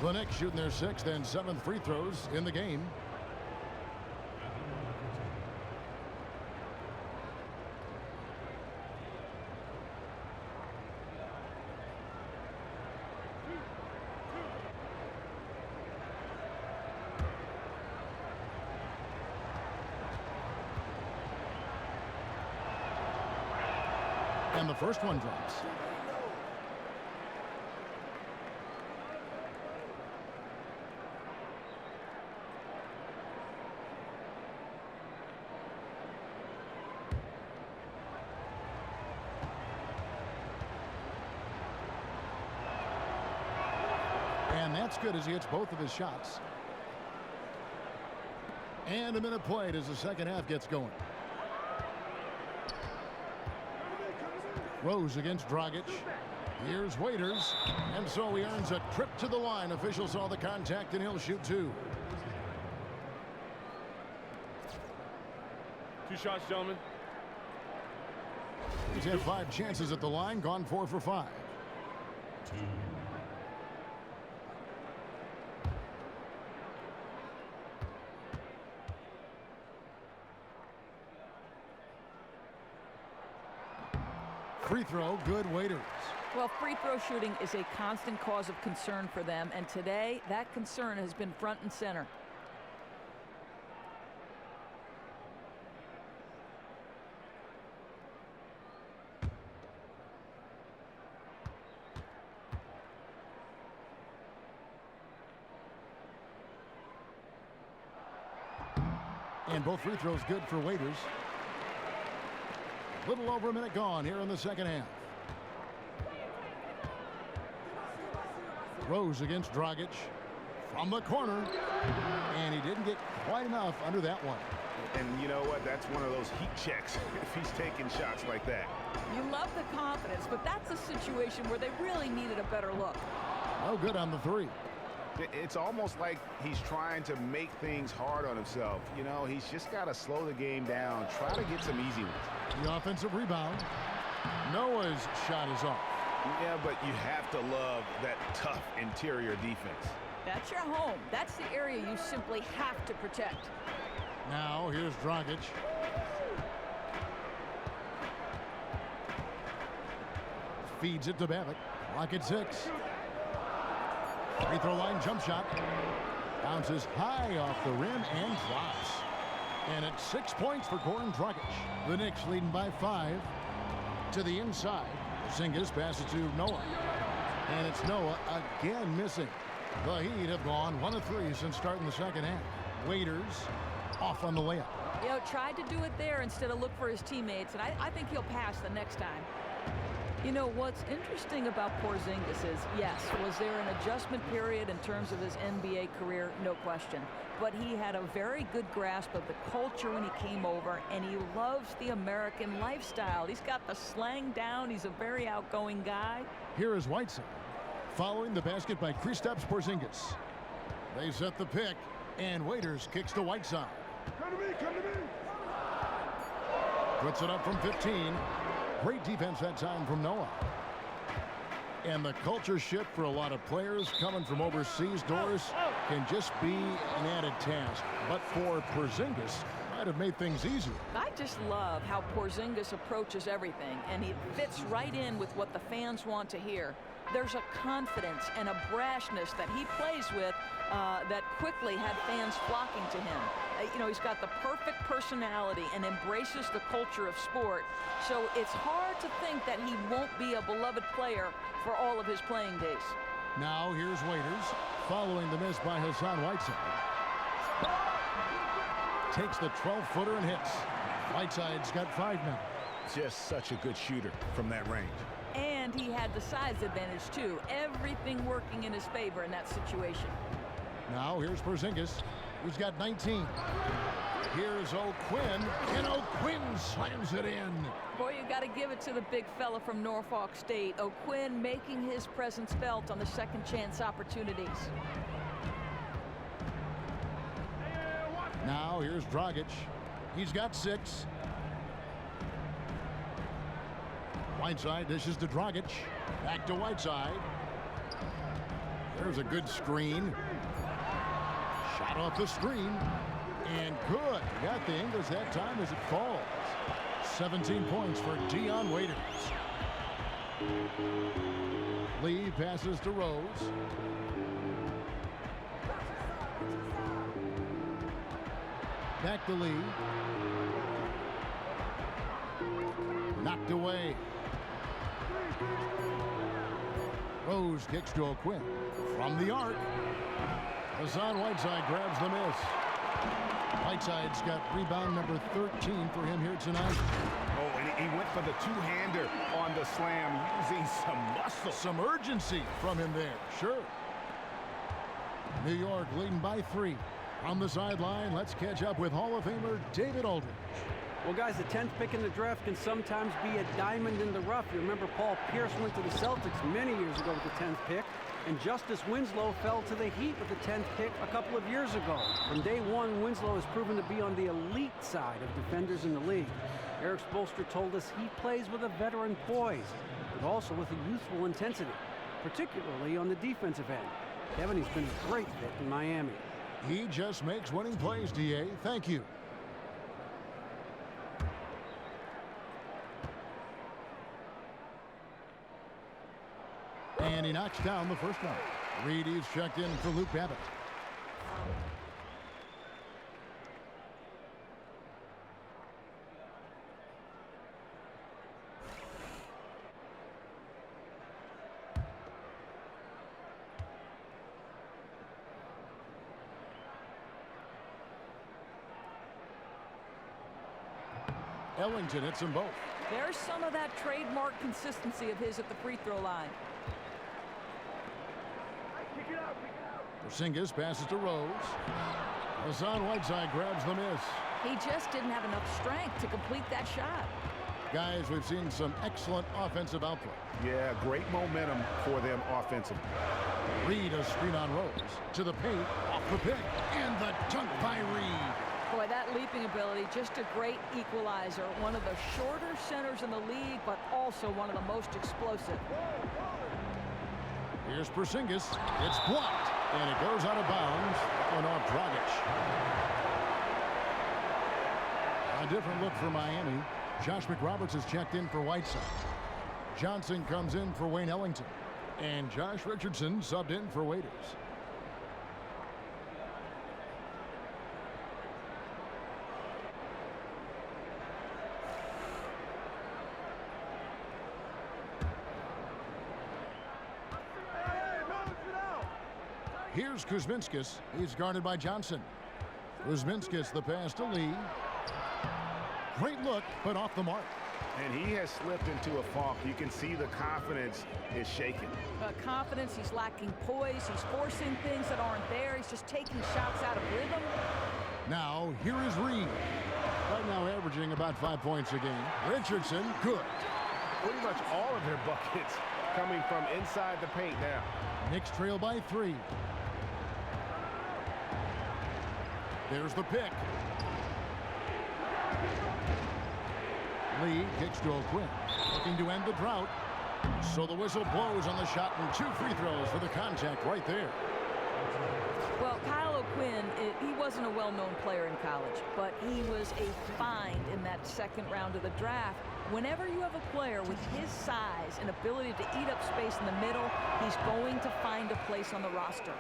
The Knicks shooting their 6th and 7th free throws in the game. And the first one drops. And that's good as he hits both of his shots. And a minute played as the second half gets going. Rose against Dragic. Here's Waiters. And so he earns a trip to the line. Officials saw the contact and he'll shoot 2. 2 shots, gentlemen. He's had 5 chances at the line, gone 4 for 5. Free throw, good. Waiters. Well, free throw shooting is a constant cause of concern for them, and today that concern has been front and center. And both free throws good for Waiters. Little over a minute gone here in the second half. Rose against Dragic from the corner. And he didn't get quite enough under that one. And you know what? That's one of those heat checks if he's taking shots like that. You love the confidence, but that's a situation where they really needed a better look. No good on the 3. It's almost like he's trying to make things hard on himself. You know, he's just got to slow the game down, try to get some easy ones. The offensive rebound. Noah's shot is off. Yeah, but you have to love that tough interior defense. That's your home. That's the area you simply have to protect. Now here's Dragic. Feeds it to Babbitt. Clock at 6. Free throw line jump shot. Bounces high off the rim and drops. And it's 6 points for Goran Dragic. The Knicks leading by 5. To the inside. Porzingis passes to Noah. And it's Noah again missing. The Heat have gone 1 of 3 since starting the second half. Waiters off on the layup. You know, tried to do it there instead of look for his teammates, and I think he'll pass the next time. You know, what's interesting about Porzingis is, yes, was there an adjustment period in terms of his NBA career? No question. But he had a very good grasp of the culture when he came over, and he loves the American lifestyle. He's got the slang down. He's a very outgoing guy. Here is Whiteside, following the basket by Kristaps Porzingis. They set the pick, and Waiters kicks to Whiteside. Come to me, come to me. Puts it up from 15. Great defense that time from Noah. And the culture shift for a lot of players coming from overseas doors can just be an added task. But for Porzingis, might have made things easier. I just love how Porzingis approaches everything, and he fits right in with what the fans want to hear. There's a confidence and a brashness that he plays with that quickly had fans flocking to him. You know, he's got the perfect personality and embraces the culture of sport. So it's hard to think that he won't be a beloved player for all of his playing days. Now here's Waiters, following the miss by Hassan Whiteside. Takes the 12-footer and hits. Whiteside's got 5 now. Just such a good shooter from that range. And he had the size advantage, too. Everything working in his favor in that situation. Now here's Porzingis, who's got 19. Here's O'Quinn, and O'Quinn slams it in. Boy, you got to give it to the big fella from Norfolk State. O'Quinn making his presence felt on the second chance opportunities. Now here's Dragic. He's got 6. Whiteside dishes to Dragic. Back to Whiteside. There's a good screen. Shot off the screen. And good. Got the English that time as it falls. 17 points for Dion Waiters. Lee passes to Rose. Back to Lee. Knocked away. Rose kicks to O'Quinn. From the arc. Hassan Whiteside grabs the miss. Whiteside's got rebound number 13 for him here tonight. Oh, and he went for the two-hander on the slam, using some muscle. Some urgency from him there, sure. New York leading by 3. On the sideline, let's catch up with Hall of Famer David Aldridge. Well, guys, the 10th pick in the draft can sometimes be a diamond in the rough. You remember Paul Pierce went to the Celtics many years ago with the 10th pick, and Justice Winslow fell to the Heat with the 10th pick a couple of years ago. From day one, Winslow has proven to be on the elite side of defenders in the league. Eric Spoelstra told us he plays with a veteran poise, but also with a youthful intensity, particularly on the defensive end. Kevin, he's been a great fit in Miami. He just makes winning plays, D.A. Thank you. And he knocks down the first one. Reedy's checked in for Luke Babbitt. Ellington hits them both. There's some of that trademark consistency of his at the free throw line. Porzingis passes to Rose. Hassan Whiteside grabs the miss. He just didn't have enough strength to complete that shot. Guys, we've seen some excellent offensive output. Yeah, great momentum for them offensively. Reed a screen on Rose. To the paint, off the pick, and the dunk by Reed. Boy, that leaping ability, just a great equalizer. One of the shorter centers in the league, but also one of the most explosive. Here's Porzingis. It's blocked, and it goes out of bounds and off Dragic. A different look for Miami. Josh McRoberts has checked in for Whiteside. Johnson comes in for Wayne Ellington. And Josh Richardson subbed in for Waiters. Here's Kuzminskis. He's guarded by Johnson. Kuzminskis the pass to Lee. Great look, but off the mark. And he has slipped into a funk. You can see the confidence is shaken. Confidence, he's lacking poise. He's forcing things that aren't there. He's just taking shots out of rhythm. Now, here is Reed. Right now averaging about 5 points a game. Richardson, good. Pretty much all of their buckets coming from inside the paint now. Knicks trail by 3. There's the pick. Lee kicks to O'Quinn, looking to end the drought. So the whistle blows on the shot and 2 free throws for the contact right there. Well, Kyle O'Quinn, he wasn't a well-known player in college, but he was a find in that second round of the draft. Whenever you have a player with his size and ability to eat up space in the middle, he's going to find a place on the roster.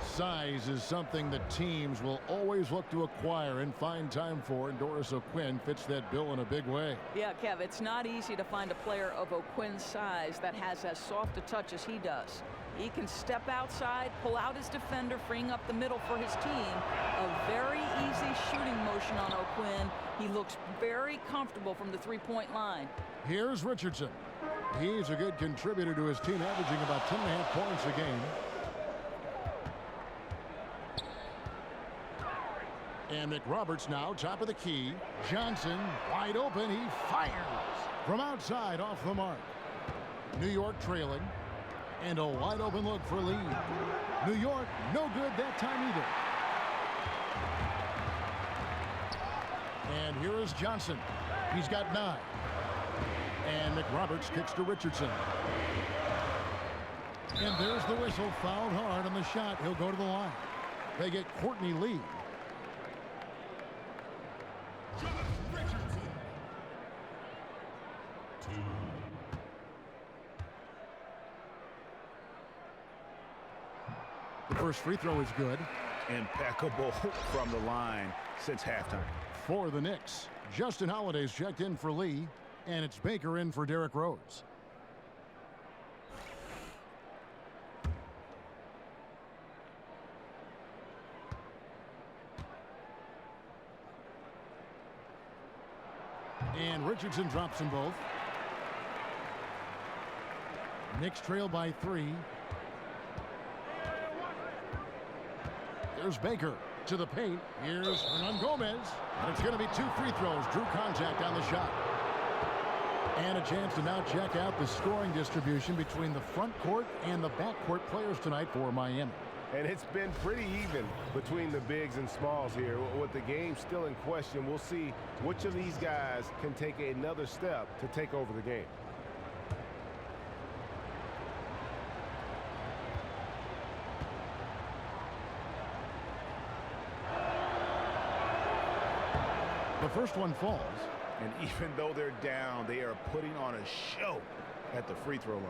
Size is something that teams will always look to acquire and find time for, and Doris O'Quinn fits that bill in a big way. Yeah, Kev, it's not easy to find a player of O'Quinn's size that has as soft a touch as he does. He can step outside, pull out his defender, freeing up the middle for his team. A very easy shooting motion on O'Quinn. He looks very comfortable from the three-point line. Here's Richardson. He's a good contributor to his team, averaging about 10.5 points a game. And McRoberts now top of the key. Johnson wide open. He fires from outside off the mark. New York trailing. And a wide open look for Lee. New York no good that time either. And here is Johnson. He's got 9. And McRoberts kicks to Richardson. And there's the whistle. Fouled hard on the shot. He'll go to the line. They get Courtney Lee. The first free throw is good. Impeccable from the line since halftime. For the Knicks, Justin Holiday's checked in for Lee, and it's Baker in for Derrick Rose. And Richardson drops them both. Knicks trail by 3. There's Baker to the paint. Here's Hernan Gomez. And it's going to be 2 free throws. Drew contact on the shot. And a chance to now check out the scoring distribution between the front court and the back court players tonight for Miami. And it's been pretty even between the bigs and smalls here. With the game still in question, we'll see which of these guys can take another step to take over the game. The first one falls. And even though they're down, they are putting on a show at the free throw line.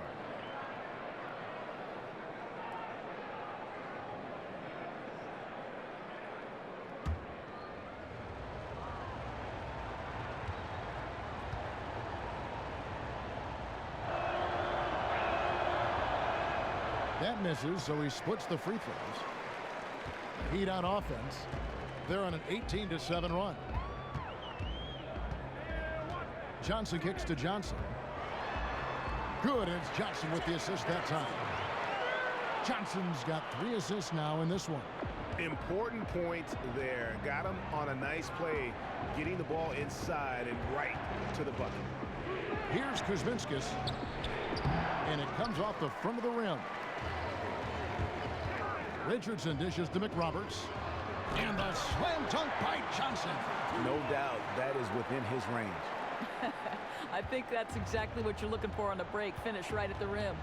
That misses, so he splits the free throws. Heat on offense. They're on an 18-7 run. Johnson kicks to Johnson. Good, and it's Johnson with the assist that time. Johnson's got 3 assists now in this one. Important point there. Got him on a nice play, getting the ball inside and right to the bucket. Here's Kuzminskis, and it comes off the front of the rim. Richardson dishes to McRoberts, and the slam dunk by Johnson. No doubt that is within his range. I think that's exactly what you're looking for on the break. Finish right at the rim.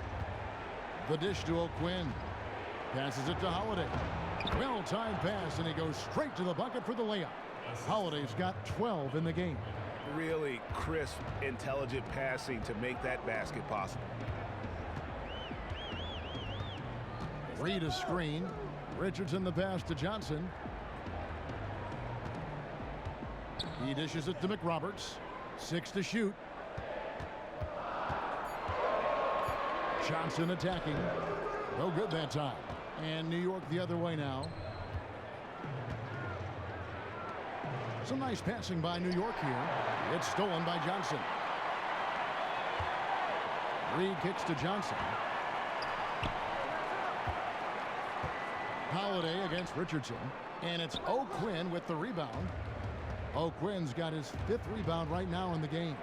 The dish to O'Quinn. Passes it to Holiday. Well-timed pass, and he goes straight to the bucket for the layup. Holiday's got 12 in the game. Really crisp, intelligent passing to make that basket possible. Reed a screen. Richardson the pass to Johnson. He dishes it to McRoberts. 6 to shoot. Johnson attacking. No good that time. And New York the other way now. Some nice passing by New York here. It's stolen by Johnson. Reed kicks to Johnson. Holiday against Richardson. And it's O'Quinn with the rebound. O'Quinn's got his 5th rebound right now in the game.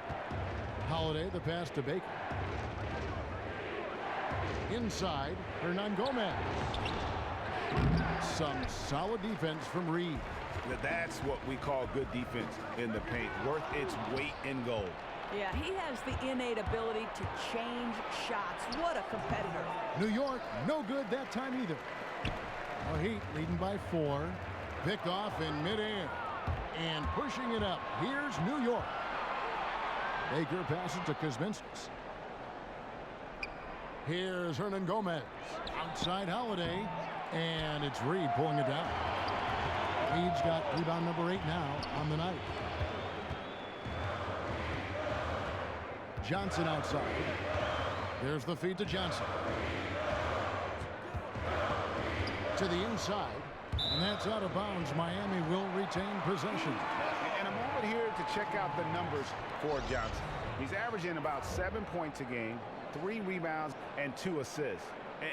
Holiday the pass to Baker. Inside, Hernan Gomez. Some solid defense from Reed. That's what we call good defense in the paint, worth its weight in gold. Yeah, he has the innate ability to change shots. What a competitor. New York, no good that time either. The Heat leading by 4. Picked off in midair. And pushing it up. Here's New York. Baker passes to Kuzminskis. Here's Hernan Gomez. Outside Holiday. And it's Reed pulling it down. Reed's got rebound number 8 now on the night. Johnson outside. There's the feed to Johnson. To the inside. And that's out of bounds. Miami will retain possession. And a moment here to check out the numbers for Johnson. He's averaging about 7 points a game, 3 rebounds, and 2 assists.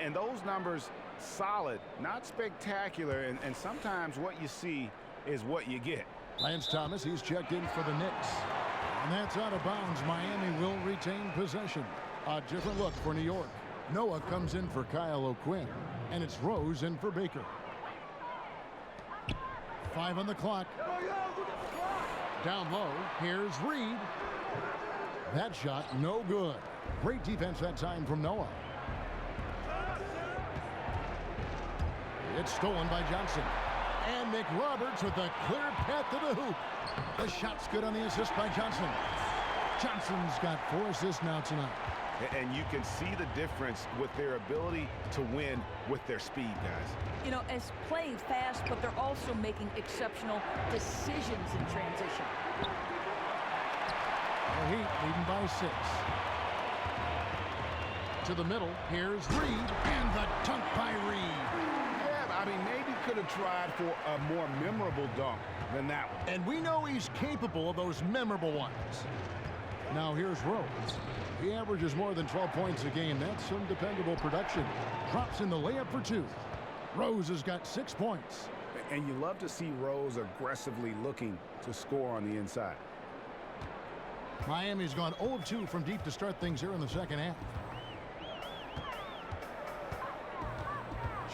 And those numbers, solid, not spectacular. And sometimes what you see is what you get. Lance Thomas, he's checked in for the Knicks. And that's out of bounds. Miami will retain possession. A different look for New York. Noah comes in for Kyle O'Quinn. And it's Rose in for Baker. 5 on the clock. Down low. Here's Reed. That shot, no good. Great defense that time from Noah. It's stolen by Johnson. And McRoberts with a clear path to the hoop. The shot's good on the assist by Johnson. Johnson's got 4 assists now tonight. And you can see the difference with their ability to win with their speed, guys. You know, as playing fast, but they're also making exceptional decisions in transition. The Heat leading by 6. To the middle, here's Reed, and the dunk by Reed. Yeah, I mean, maybe could have tried for a more memorable dunk than that one. And we know he's capable of those memorable ones. Now here's Rose. He averages more than 12 points a game. That's some dependable production. Drops in the layup for 2. Rose has got 6 points. And you love to see Rose aggressively looking to score on the inside. Miami's gone 0 of 2 from deep to start things here in the second half.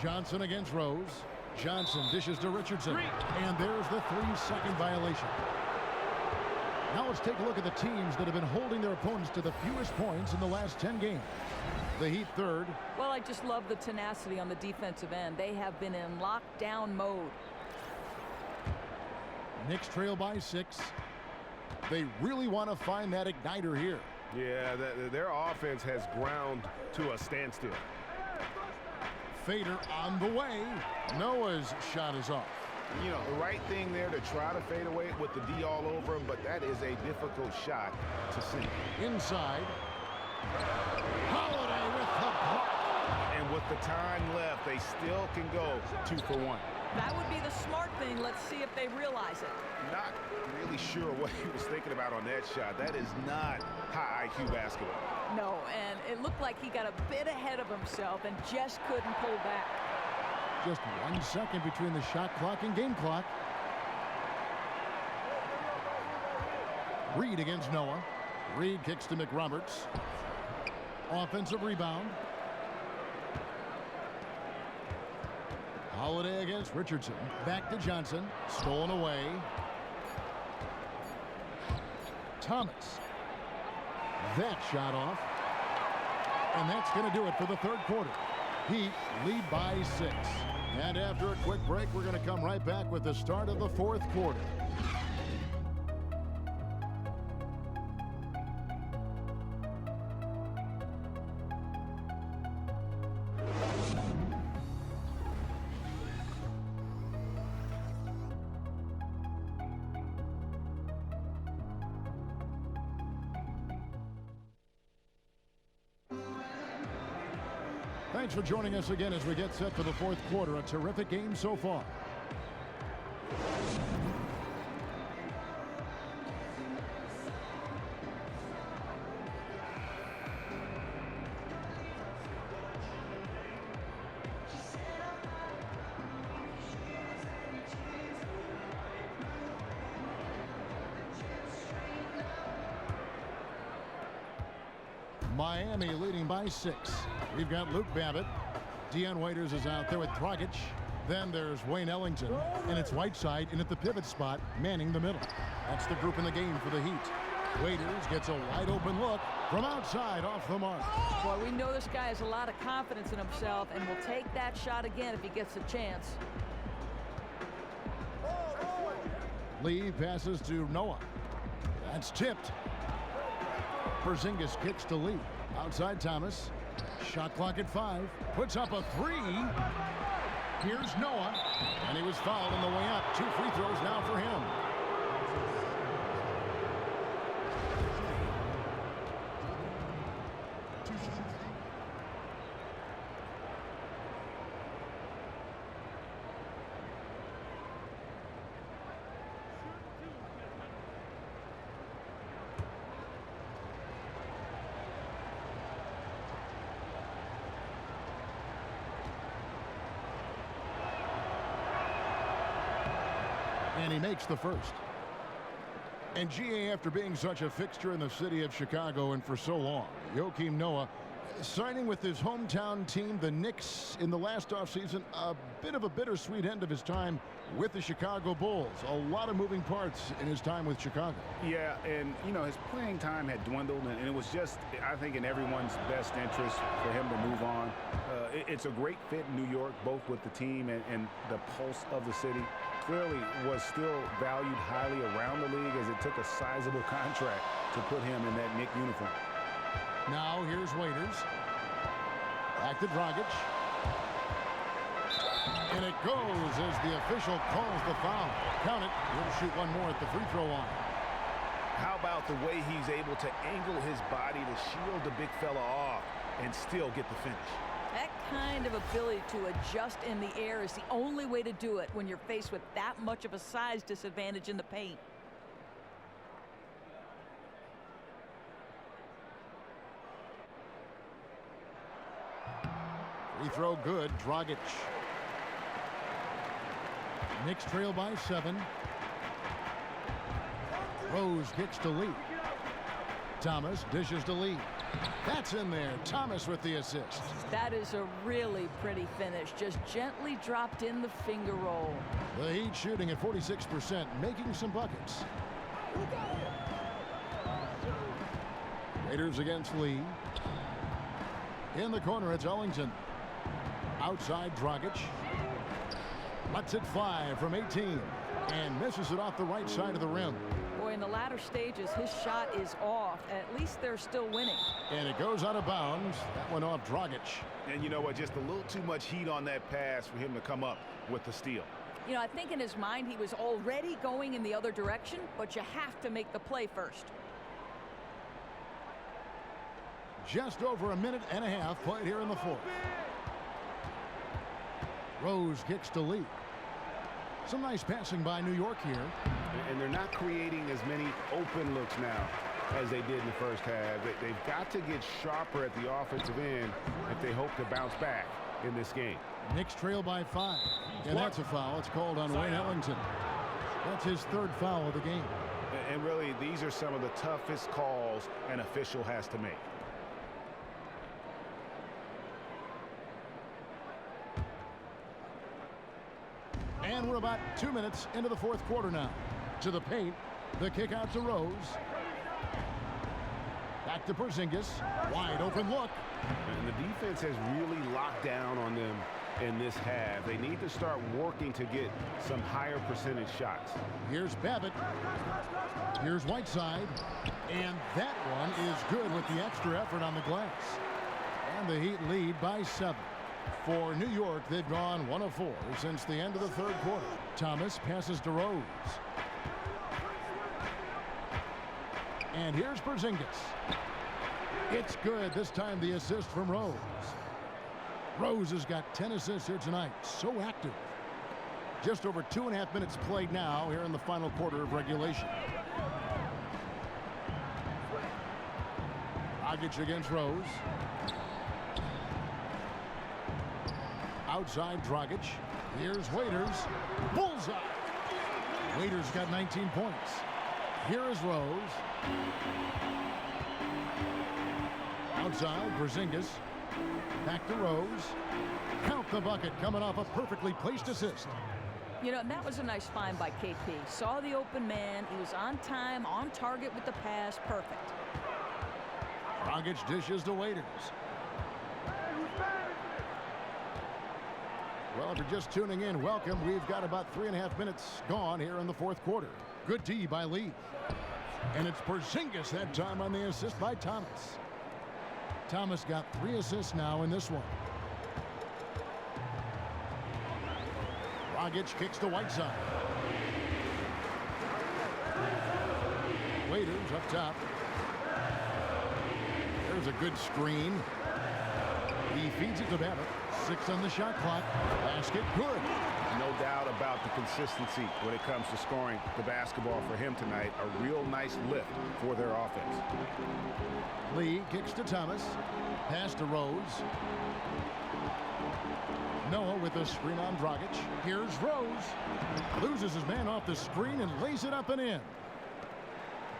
Johnson against Rose. Johnson dishes to Richardson. And there's the 3-second violation. Now let's take a look at the teams that have been holding their opponents to the fewest points in the last 10 games. The Heat 3rd. Well, I just love the tenacity on the defensive end. They have been in lockdown mode. Knicks trail by 6. They really want to find that igniter here. Yeah, their offense has ground to a standstill. Fader on the way. Noah's shot is off. You know, the right thing there to try to fade away with the D all over him, but that is a difficult shot to see. Inside. Holiday with the block. And with the time left, they still can go 2 for 1. That would be the smart thing. Let's see if they realize it. Not really sure what he was thinking about on that shot. That is not high IQ basketball. No, and it looked like he got a bit ahead of himself and just couldn't pull back. Just 1 second between the shot clock and game clock. Reed against Noah. Reed kicks to McRoberts. Offensive rebound. Holiday against Richardson. Back to Johnson. Stolen away. Thomas. That shot off. And that's going to do it for the 3rd quarter. Heat lead by 6. And after a quick break, we're going to come right back with the start of the 4th quarter. Thanks for joining us again as we get set for the 4th quarter. A terrific game so far. Miami leading by 6. We've got Luke Babbitt. Deion Waiters is out there with Dragic. Then there's Wayne Ellington, and it's Whiteside in at the pivot spot, manning the middle. That's the group in the game for the Heat. Waiters gets a wide open look from outside off the mark. Boy, we know this guy has a lot of confidence in himself and will take that shot again if he gets a chance. Lee passes to Noah. That's tipped. Porzingis kicks to Lee. Outside Thomas. Shot clock at 5. Puts up a 3. Here's Noah. And he was fouled on the way up. 2 free throws now for him. And he makes the first. And GA, after being such a fixture in the city of Chicago and for so long, Joakim Noah signing with his hometown team, the Knicks, in the last offseason, a bit of a bittersweet end of his time with the Chicago Bulls. A lot of moving parts in his time with Chicago. Yeah, and, you know, his playing time had dwindled, and it was just, I think, in everyone's best interest for him to move on. It's a great fit in New York, both with the team and the pulse of the city. Clearly was still valued highly around the league as it took a sizable contract to put him in that Knick uniform. Now here's Waiters. Back to Dragic. And it goes as the official calls the foul. Count it. He'll shoot one more at the free throw line. How about the way he's able to angle his body to shield the big fella off and still get the finish? That kind of ability to adjust in the air is the only way to do it when you're faced with that much of a size disadvantage in the paint. Free throw good. Dragic. Knicks trail by 7. Rose kicks to Lee. Thomas dishes to Lee. That's in there. Thomas with the assist. That is a really pretty finish. Just gently dropped in the finger roll. The Heat shooting at 46%, making some buckets. Raiders against Lee. In the corner, it's Ellington. Outside, Dragic. Lets it fly from 18 and misses it off the right side of the rim. Boy, in the latter stages, his shot is off. At least they're still winning. And it goes out of bounds. That went off Dragic. And you know what? Just a little too much heat on that pass for him to come up with the steal. You know, I think in his mind he was already going in the other direction, but you have to make the play first. Just over a minute and a half played here in the fourth. Rose kicks to Lee. Some nice passing by New York here. And they're not creating as many open looks now as they did in the first half. They've got to get sharper at the offensive end if they hope to bounce back in this game. Knicks trail by 5. And that's a foul. It's called on Wayne Ellington. That's his 3rd foul of the game. And really, these are some of the toughest calls an official has to make. And we're about 2 minutes into the fourth quarter now. To the paint. The kick out to Rose. Back to Porzingis. Wide open look. And the defense has really locked down on them in this half. They need to start working to get some higher percentage shots. Here's Babbitt. Here's Whiteside. And that one is good with the extra effort on the glass. And the Heat lead by 7. For New York, they've gone 1 of 4 since the end of the third quarter. Thomas passes to Rose. And here's Porzingis. It's good. This time the assist from Rose. Rose has got 10 assists here tonight. So active. Just over 2.5 minutes played now here in the final quarter of regulation. Dragic against Rose. Outside Dragic. Here's Waiters. Bullseye. Waiters got 19 points. Here is Rose. Outside Porzingis. Back to Rose. Count the bucket, coming off a perfectly placed assist. You know, and that was a nice find by KP. Saw the open man. He was on time, on target with the pass. Perfect. Dragic dishes to Waiters. Well, if you're just tuning in, welcome. We've got about 3.5 minutes gone here in the fourth quarter. Good D by Lee. And it's Porzingis that time on the assist by Thomas. Thomas got 3 assists now in this one. Dragic kicks to Whiteside. Waiters up top. There's a good screen. He feeds it to Babbitt. 6 on the shot clock. Basket good. No doubt about the consistency when it comes to scoring the basketball for him tonight. A real nice lift for their offense. Lee kicks to Thomas. Pass to Rose. Noah with the screen on Dragic. Here's Rose. Loses his man off the screen and lays it up and in.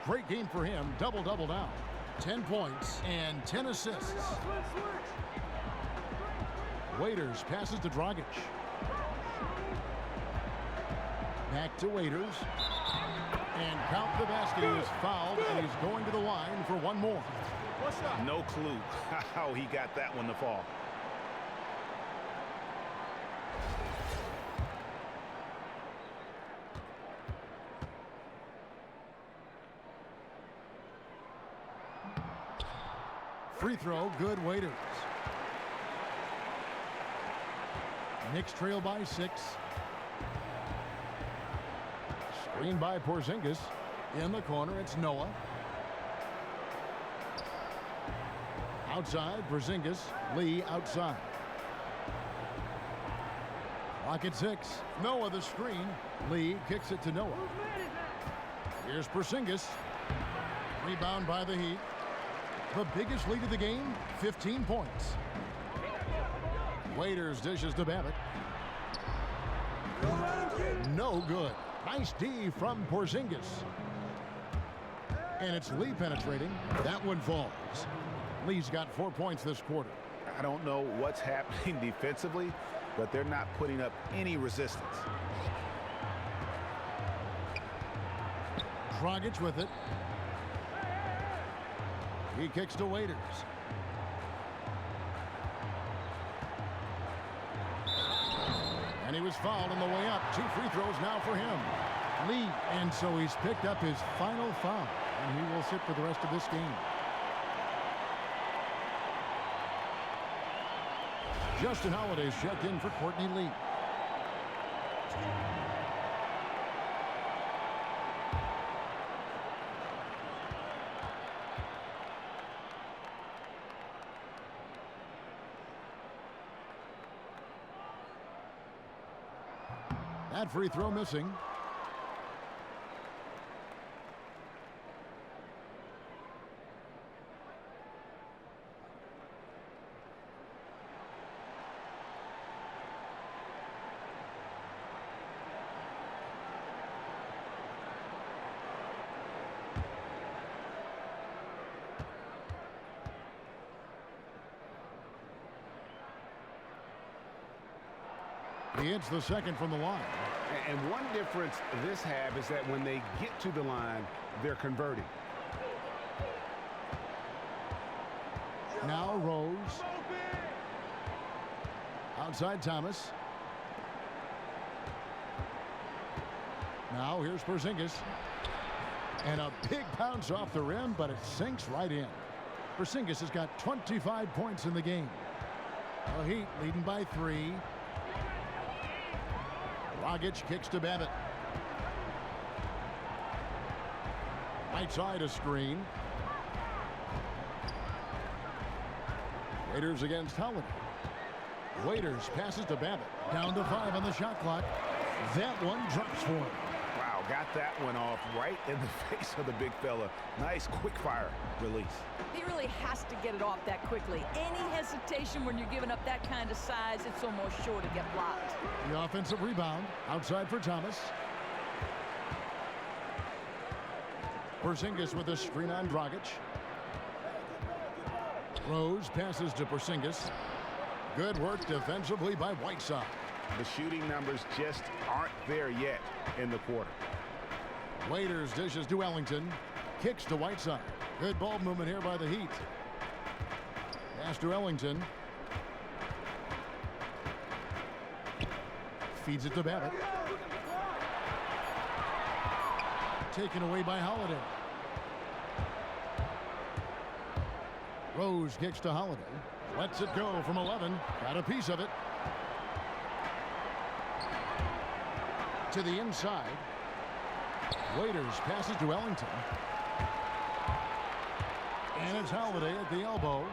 Great game for him. Double-double now. 10 points and 10 assists. Waiters passes to Dragic. Back to Waiters. And count the basket. He is fouled, and he's going to the line for one more. No clue how he got that one to fall. Free throw, good. Waiters. Knicks trail by 6. Screen by Porzingis. In the corner, it's Noah. Outside, Porzingis. Lee outside. Clock at 6. Noah the screen. Lee kicks it to Noah. Here's Porzingis. Rebound by the Heat. The biggest lead of the game, 15 points. Waiters dishes to Babbitt. No good. Nice D from Porzingis. And it's Lee penetrating. That one falls. Lee's got 4 points this quarter. I don't know what's happening defensively, but they're not putting up any resistance. Dragic with it. He kicks to Waiters. And he was fouled on the way up. 2 free throws now for him. Lee, and so he's picked up his final foul, and he will sit for the rest of this game. Justin Holiday's checked in for Courtney Lee. That free throw missing. He hits the second from the line. And one difference this half is that when they get to the line, they're converting. Now Rose. Outside Thomas. Now here's Porzingis. And a big bounce off the rim, but it sinks right in. Porzingis has got 25 points in the game. The Heat leading by 3. Dragic kicks to Babbitt. Right side a screen. Waiters against Holiday. Waiters passes to Babbitt. Down to 5 on the shot clock. That one drops for him. Wow, got that one off right in the face of the big fella. Nice quick fire release. He really has to get it off that quickly. Any hesitation when you're giving up that kind of size, it's almost sure to get blocked. The offensive rebound outside for Thomas. Porzingis with a screen on Dragic. Rose passes to Porzingis. Good work defensively by Whiteside. The shooting numbers just aren't there yet in the quarter. Waiters dishes to Ellington. Kicks to Whiteside. Good ball movement here by the Heat. Pass to Ellington. Feeds it to Babbitt. Taken away by Holiday. Rose kicks to Holiday. Lets it go from 11. Got a piece of it. To the inside. Waiters passes to Ellington. And it's Holiday at the elbow.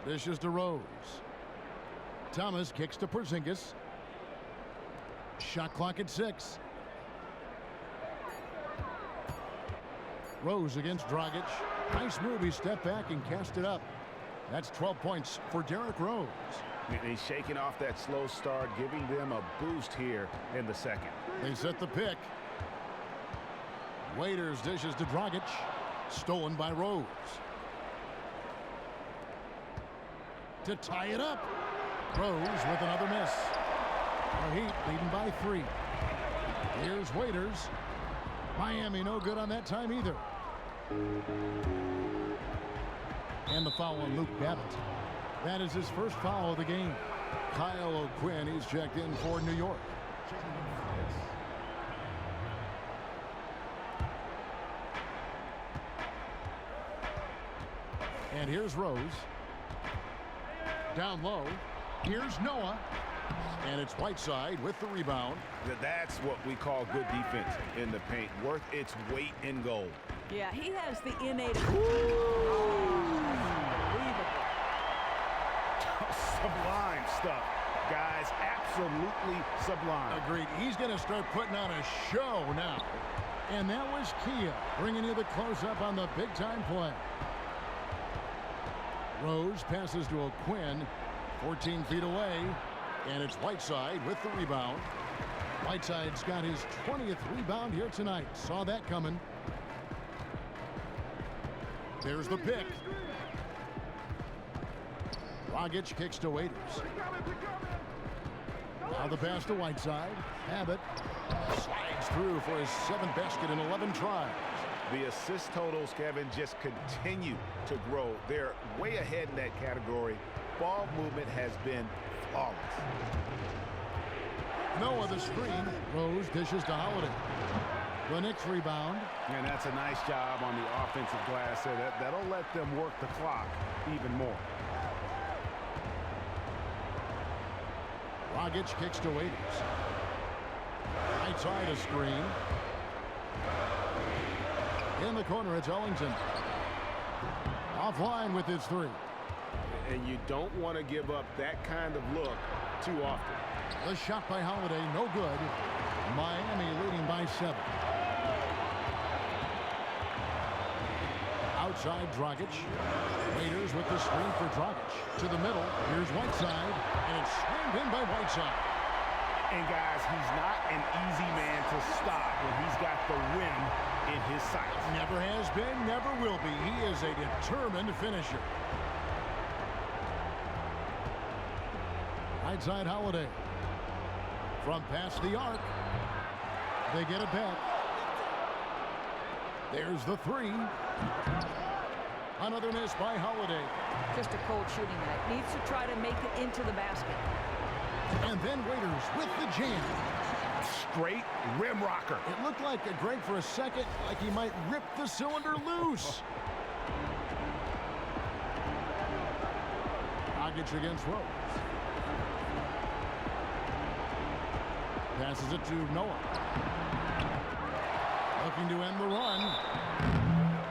Dishes to Rose. Thomas kicks to Porzingis. Shot clock at 6. Rose against Dragic. Nice move. He stepped back and cast it up. That's 12 points for Derrick Rose. He's shaking off that slow start, giving them a boost here in the second. They set the pick. Waiters dishes to Dragic. Stolen by Rose. To tie it up. Rose with another miss. The Heat leading by 3. Here's Waiters. Miami no good on that time either. And the foul on Luke Babbitt. That is his first foul of the game. Kyle O'Quinn, he's checked in for New York. And here's Rose. Down low. Here's Noah. And it's Whiteside with the rebound. That's what we call good defense in the paint. Worth its weight in gold. Yeah, he has the innate. Sublime stuff, guys. Absolutely sublime. Agreed. He's going to start putting on a show now. And that was Kia bringing you the close-up on the big-time play. Rose passes to O'Quinn, 14 feet away. And it's Whiteside with the rebound. Whiteside's got his 20th rebound here tonight. Saw that coming. There's the pick. Dragic kicks to Waiters. Now the pass to Whiteside. Babbitt slides through for his 7th basket in 11 tries. The assist totals, Kevin, just continue to grow. They're way ahead in that category. Ball movement has been flawless. Noah the screen. Rose dishes to Holiday. The Knicks rebound. And that's a nice job on the offensive glass there. That'll let them work the clock even more. Dragic kicks to Waiters. Right side a screen. In the corner, it's Ellington. Offline with his 3. And you don't want to give up that kind of look too often. The shot by Holiday, no good. Miami leading by 7. Outside Dragic. Waiters with the screen for Dragic. To the middle. Here's Whiteside. And it's slammed in by Whiteside. And guys, he's not an easy man to stop when he's got the win in his sights. Never has been, never will be. He is a determined finisher. Right side Holiday. From past the arc. They get it back. There's the 3. Another miss by Holiday. Just a cold shooting night. Needs to try to make it into the basket. And then Waiters with the jam. Straight rim rocker. It looked like Greg for a second, like he might rip the cylinder loose. Dragic against Rose. Passes it to Noah. Looking to end the run.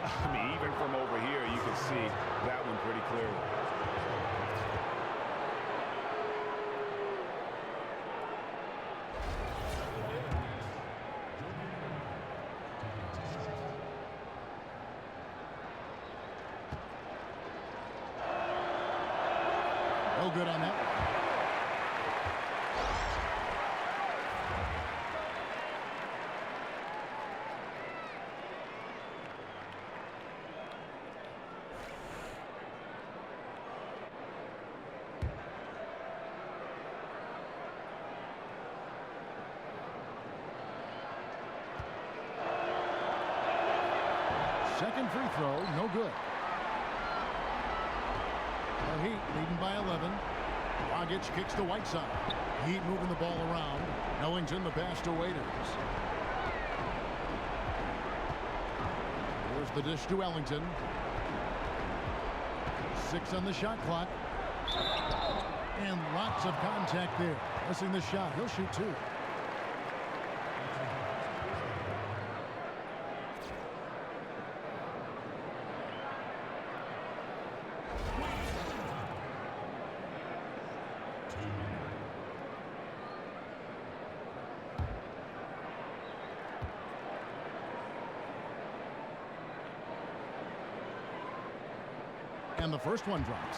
I mean, even from over here, you can see that one pretty clearly. No good on that one. second free throw, no good. The Heat leading by 11. Dragic kicks to Whiteside. Heat moving the ball around. Ellington the pass to Waiters. Here's the dish to Ellington. 6 on the shot clock. And lots of contact there. Missing the shot. He'll shoot 2. And the first one drops.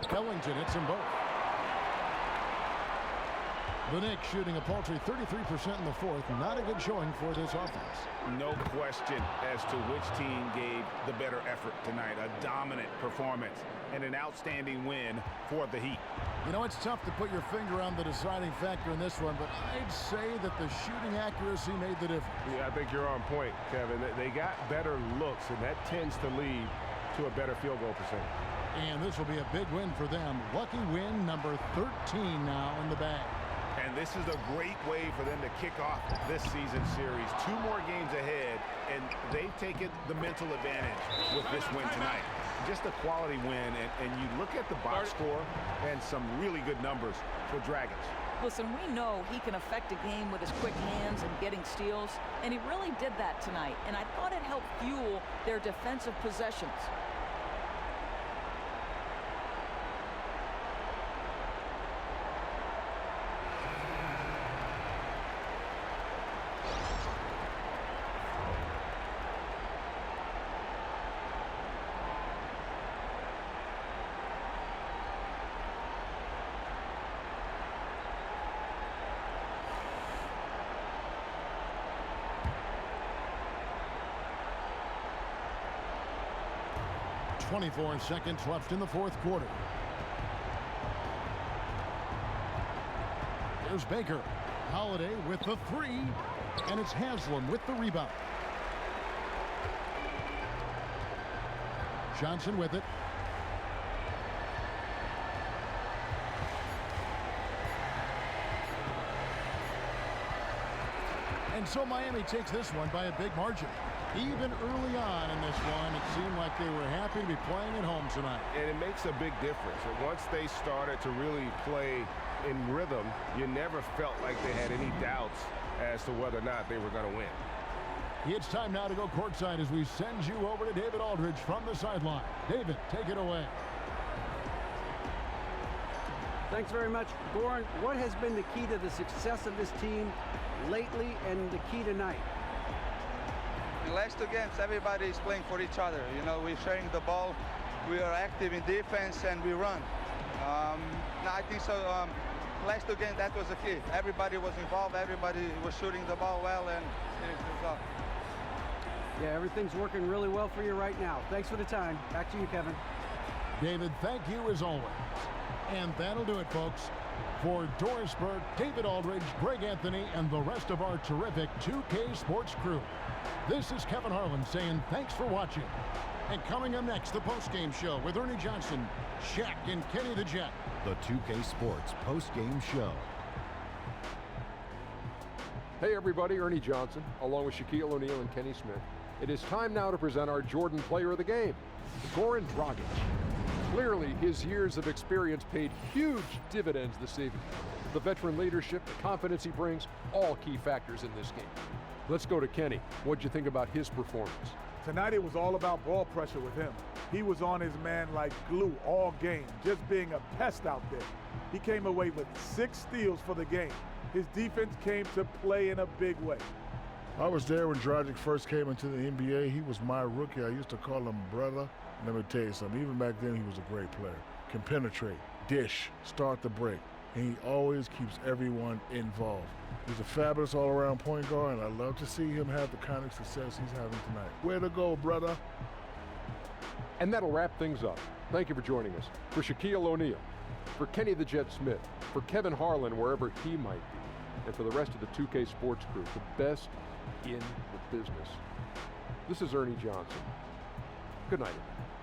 Ellington hits them both. The Knicks shooting a paltry 33% in the fourth. Not a good showing for this offense. No question as to which team gave the better effort tonight. A dominant performance and an outstanding win for the Heat. You know, it's tough to put your finger on the deciding factor in this one, but I'd say that the shooting accuracy made the difference. Yeah, I think you're on point, Kevin. They got better looks, and that tends to lead to a better field goal percentage. And this will be a big win for them. Lucky win number 13 now in the bag. And this is a great way for them to kick off this season series. 2 more games ahead, and they've taken the mental advantage with this win tonight. Just a quality win, and you look at the box score and some really good numbers for Dragic. Listen, we know he can affect a game with his quick hands and getting steals, and he really did that tonight. And I thought it helped fuel their defensive possessions. .24 seconds left in the fourth quarter. There's Baker. Holiday with the 3, and it's Haslam with the rebound. Johnson with it. And so Miami takes this one by a big margin. Even early on in this one, it seemed like they were happy to be playing at home tonight. And it makes a big difference. And once they started to really play in rhythm, you never felt like they had any doubts as to whether or not they were going to win. It's time now to go courtside as we send you over to David Aldridge from the sideline. David, take it away. Thanks very much. Goran, what has been the key to the success of this team lately and the key tonight? In the last 2 games, everybody is playing for each other. You know, we're sharing the ball, we are active in defense, and we run. I think so. Last 2 games, that was the key. Everybody was involved, everybody was shooting the ball well, and getting the result. Yeah, everything's working really well for you right now. Thanks for the time. Back to you, Kevin. David, thank you as always. And that'll do it, folks. For Doris Burke, David Aldridge, Greg Anthony, and the rest of our terrific 2K Sports crew, this is Kevin Harlan saying thanks for watching. And coming up next, the postgame show with Ernie Johnson, Shaq, and Kenny the Jet. The 2K Sports postgame show. Hey everybody, Ernie Johnson, along with Shaquille O'Neal and Kenny Smith. It is time now to present our Jordan Player of the Game, Goran Dragic. Clearly, his years of experience paid huge dividends this evening. The veteran leadership, the confidence he brings, all key factors in this game. Let's go to Kenny. What'd you think about his performance? Tonight it was all about ball pressure with him. He was on his man like glue all game, just being a pest out there. He came away with 6 steals for the game. His defense came to play in a big way. I was there when Dragic first came into the NBA. He was my rookie. I used to call him brother. Let me tell you something. Even back then, he was a great player. Can penetrate, dish, start the break. and he always keeps everyone involved. He's a fabulous all-around point guard, and I love to see him have the kind of success he's having tonight. Way to go, brother. And that'll wrap things up. Thank you for joining us. For Shaquille O'Neal, for Kenny the Jet Smith, for Kevin Harlan, wherever he might be, and for the rest of the 2K Sports crew, the best in the business. This is Ernie Johnson. Good night, everyone.